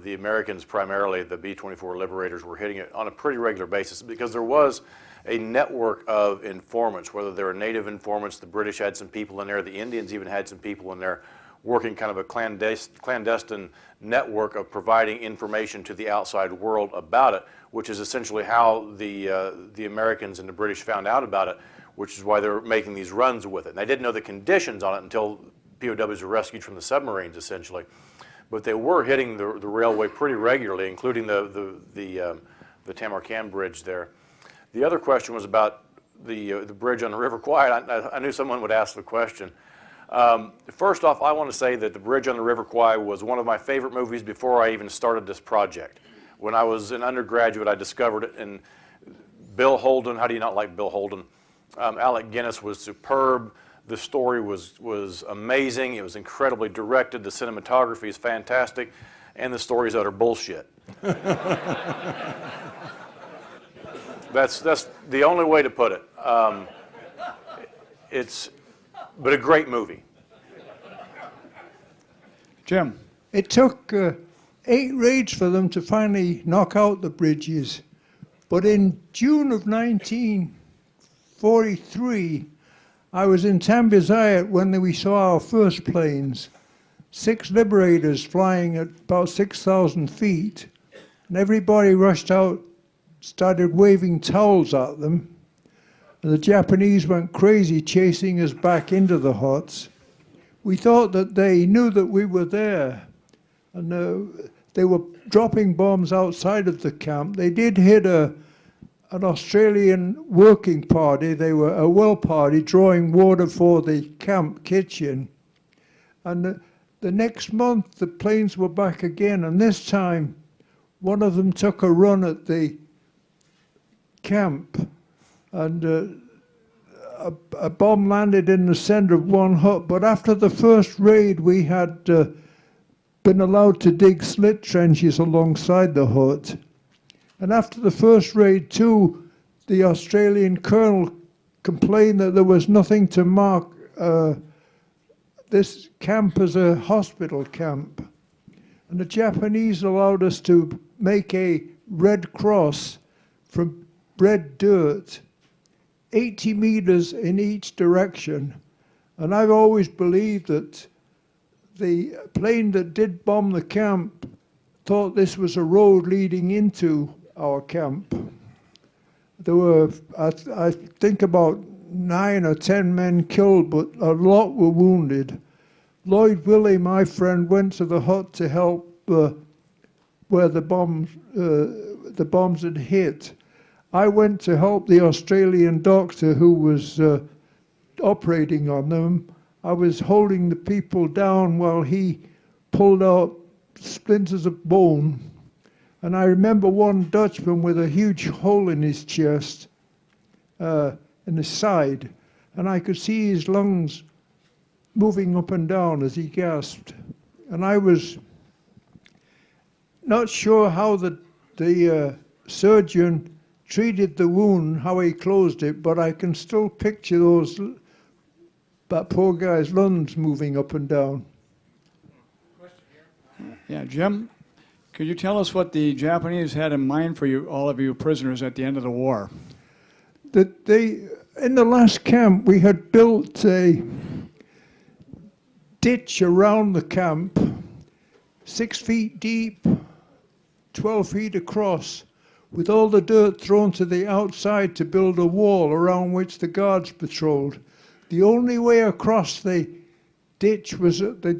The Americans, primarily the B-24 Liberators, were hitting it on a pretty regular basis because there was a network of informants, whether they were native informants. The British had some people in there, the Indians even had some people in there, working kind of a clandestine network of providing information to the outside world about it, which is essentially how the Americans and the British found out about it, which is why they were making these runs with it. And they didn't know the conditions on it until POWs were rescued from the submarines, essentially. But they were hitting the railway pretty regularly, including the Tamarkan Bridge there. The other question was about the bridge on the River Kwai. I knew someone would ask the question. First off, I want to say that The Bridge on the River Kwai was one of my favorite movies before I even started this project. When I was an undergraduate, I discovered it, and Bill Holden, how do you not like Bill Holden? Alec Guinness was superb. The story was amazing. It was incredibly directed. The cinematography is fantastic, and the story is utter bullshit. That's the only way to put it. But a great movie.
Jim.
It took 8 raids for them to finally knock out the bridges. But in June of 1943, I was in Tambizayat when we saw our first planes, 6 Liberators flying at about 6,000 feet. And everybody rushed out, started waving towels at them. And the Japanese went crazy chasing us back into the huts. We thought that they knew that we were there. And they were dropping bombs outside of the camp. They did hit an Australian working party. They were a well party drawing water for the camp kitchen. And the next month, the planes were back again. And this time, one of them took a run at the camp. And a bomb landed in the center of one hut. But after the first raid, we had been allowed to dig slit trenches alongside the hut. And after the first raid too, the Australian colonel complained that there was nothing to mark this camp as a hospital camp. And the Japanese allowed us to make a red cross from red dirt, 80 meters in each direction. And I've always believed that the plane that did bomb the camp thought this was a road leading into our camp. There were, I think, about 9 or 10 men killed, but a lot were wounded. Lloyd Willey, my friend, went to the hut to help where the bomb the bombs had hit, I went to help the Australian doctor who was operating on them. I was holding the people down while he pulled out splinters of bone. And I remember one Dutchman with a huge hole in his chest, in his side, and I could see his lungs moving up and down as he gasped. And I was not sure how the surgeon treated the wound, how he closed it, but I can still picture that poor guy's lungs moving up and down.
Yeah, Jim, could you tell us what the Japanese had in mind for you, all of you prisoners at the end of the war?
That in the last camp, we had built a ditch around the camp, 6 feet deep, 12 feet across, with all the dirt thrown to the outside to build a wall around which the guards patrolled. The only way across the ditch was at the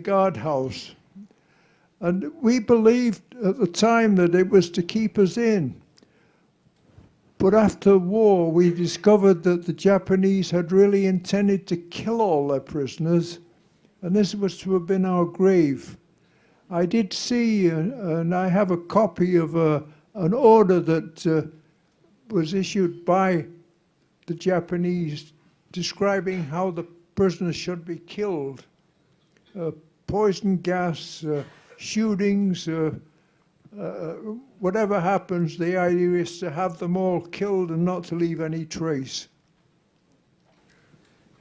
guardhouse. And we believed at the time that it was to keep us in. But after the war, we discovered that the Japanese had really intended to kill all their prisoners, and this was to have been our grave. I did see, and I have a copy of an order that was issued by the Japanese describing how the prisoners should be killed. Poison gas, shootings, whatever happens, the idea is to have them all killed and not to leave any trace.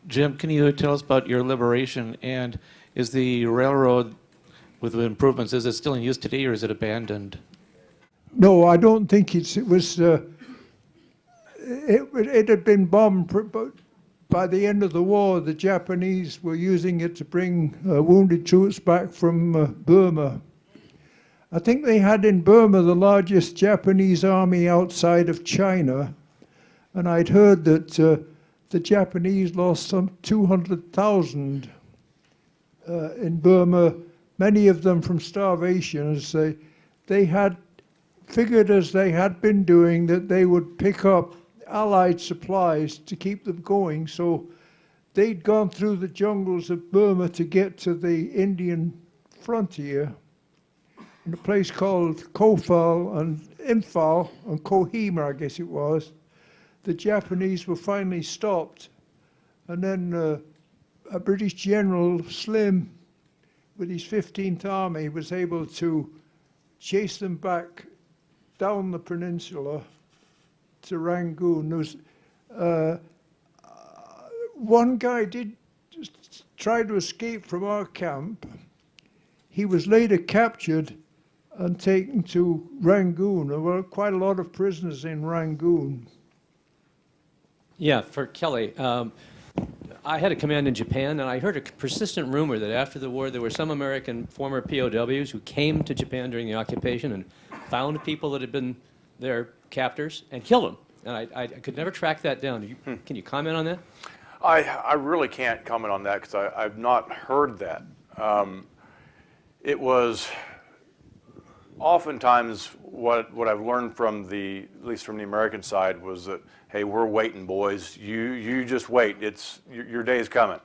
Jim, can you tell us about your liberation? And is the railroad, with the improvements, is it still in use today or is it abandoned?
No, I don't think it was. It had been bombed, but by the end of the war, the Japanese were using it to bring wounded troops back from Burma. I think they had in Burma the largest Japanese army outside of China, and I'd heard that the Japanese lost some 200,000 in Burma, many of them from starvation, as they had figured, as they had been doing, that they would pick up Allied supplies to keep them going. So they'd gone through the jungles of Burma to get to the Indian frontier in a place called Kofal and Imphal and Kohima, I guess it was. The Japanese were finally stopped, and then a British general, Slim, with his 15th Army, was able to chase them back down the peninsula to Rangoon. There was one guy did try to escape from our camp. He was later captured and taken to Rangoon. There were quite a lot of prisoners in Rangoon.
Yeah, for Kelly, I had a command in Japan, and I heard a persistent rumor that after the war there were some American former POWs who came to Japan during the occupation and found people that had been their captors and killed them. And I could never track that down. Can you comment on that?
I really can't comment on that because I've not heard that. It was oftentimes what I've learned from at least from the American side, was that, hey, we're waiting, boys. You just wait. Your day is coming.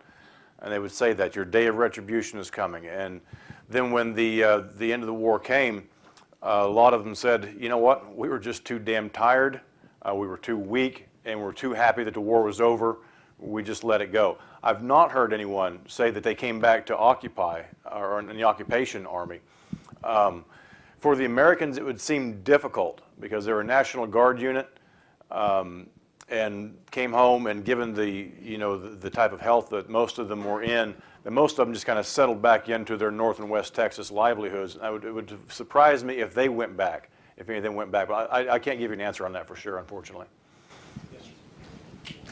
And they would say that your day of retribution is coming. And then when the end of the war came, a lot of them said, you know what, we were just too damn tired. We were too weak, and we're too happy that the war was over. We just let it go. I've not heard anyone say that they came back to occupy or in the occupation army. For the Americans, it would seem difficult because they were a National Guard unit and came home, and given the type of health that most of them were in, that most of them just kind of settled back into their North and West Texas livelihoods. It would surprise me if they went back, if any of them went back. But I can't give you an answer on that for sure, unfortunately.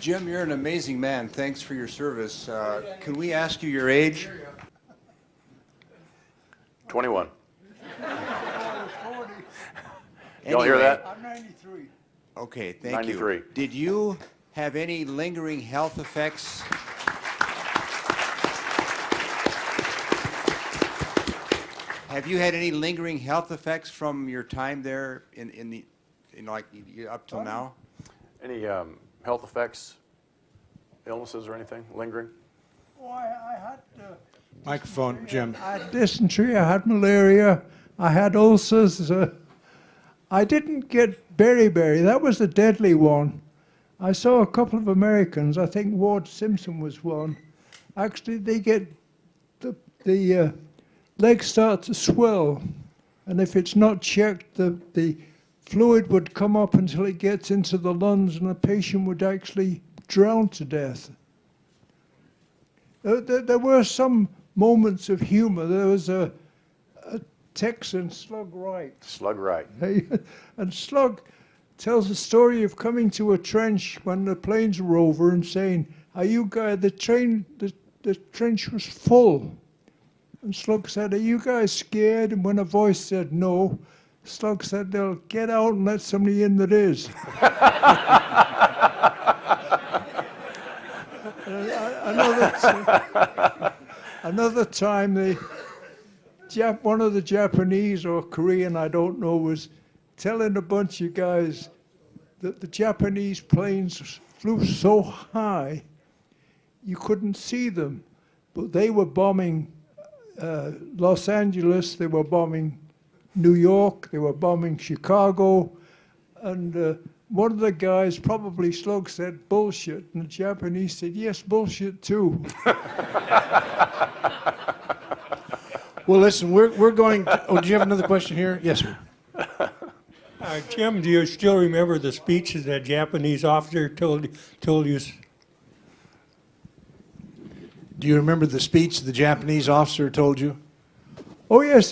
Jim, you're an amazing man. Thanks for your service. Can we ask you your age?
21. Y'all hear that?
I'm 93.
Okay, thank
93.
you. Did you have any lingering health effects? Have you had any lingering health effects from your time there up till now?
Any health effects, illnesses or anything lingering?
Oh, I had
Microphone, Jim.
I had dysentery, I had malaria, I had ulcers. I didn't get beriberi. That was the deadly one. I saw a couple of Americans, I think Ward Simpson was one. Actually, they get the legs start to swell, and if it's not checked, the fluid would come up until it gets into the lungs, and the patient would actually drown to death. There were some moments of humor. There was a Texan, Slug Wright.
Slug Wright.
And Slug tells a story of coming to a trench when the planes were over and saying, "Are you guys, the trench was full." And Slug said, "Are you guys scared?" And when a voice said no, Slug said, "They'll get out and let somebody in that is." Another time, one of the Japanese or Korean, I don't know, was telling a bunch of guys that the Japanese planes flew so high you couldn't see them, but they were bombing Los Angeles, they were bombing New York, they were bombing Chicago, and one of the guys, probably Slug, said bullshit, and the Japanese said, "Yes, bullshit too."
Well, listen, we're going to, oh, do you have another question here? Yes, sir.
Jim, do you still remember the speech that the Japanese officer told you?
Do you remember the speech the Japanese officer told you?
Oh yes,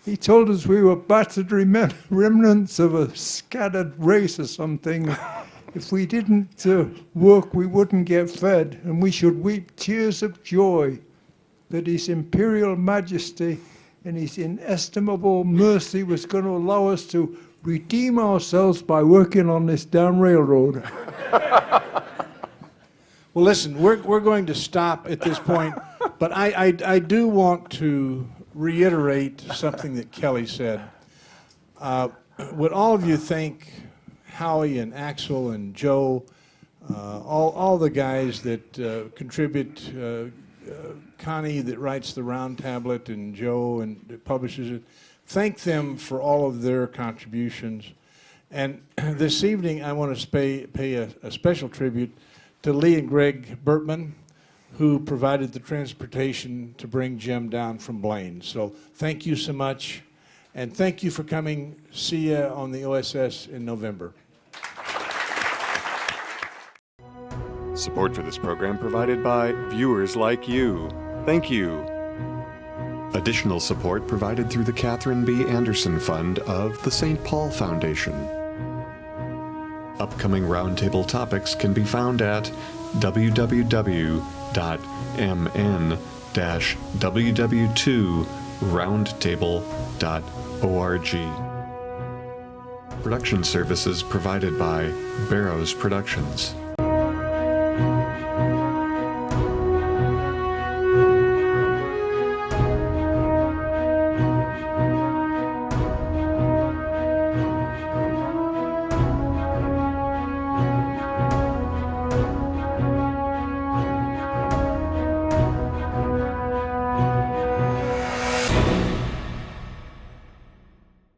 he told us we were battered remnants of a scattered race or something. If we didn't work, we wouldn't get fed, and we should weep tears of joy that His Imperial Majesty and His inestimable mercy was going to allow us to redeem ourselves by working on this damn railroad.
Well, listen, we're going to stop at this point, but I do want to reiterate something that Kelly said. Would all of you thank Howie and Axel and Joe, all the guys that contribute, Connie that writes the round tablet, and Joe and that publishes it, thank them for all of their contributions. And this evening I want to pay a special tribute to Lee and Greg Bertman, who provided the transportation to bring Jim down from Blaine. So thank you so much, and thank you for coming. See you on the OSS in November.
Support for this program provided by viewers like you. Thank you. Additional support provided through the Catherine B. Anderson Fund of the St. Paul Foundation. Upcoming roundtable topics can be found at www.mn-ww2roundtable.org. Production services provided by Barrows Productions.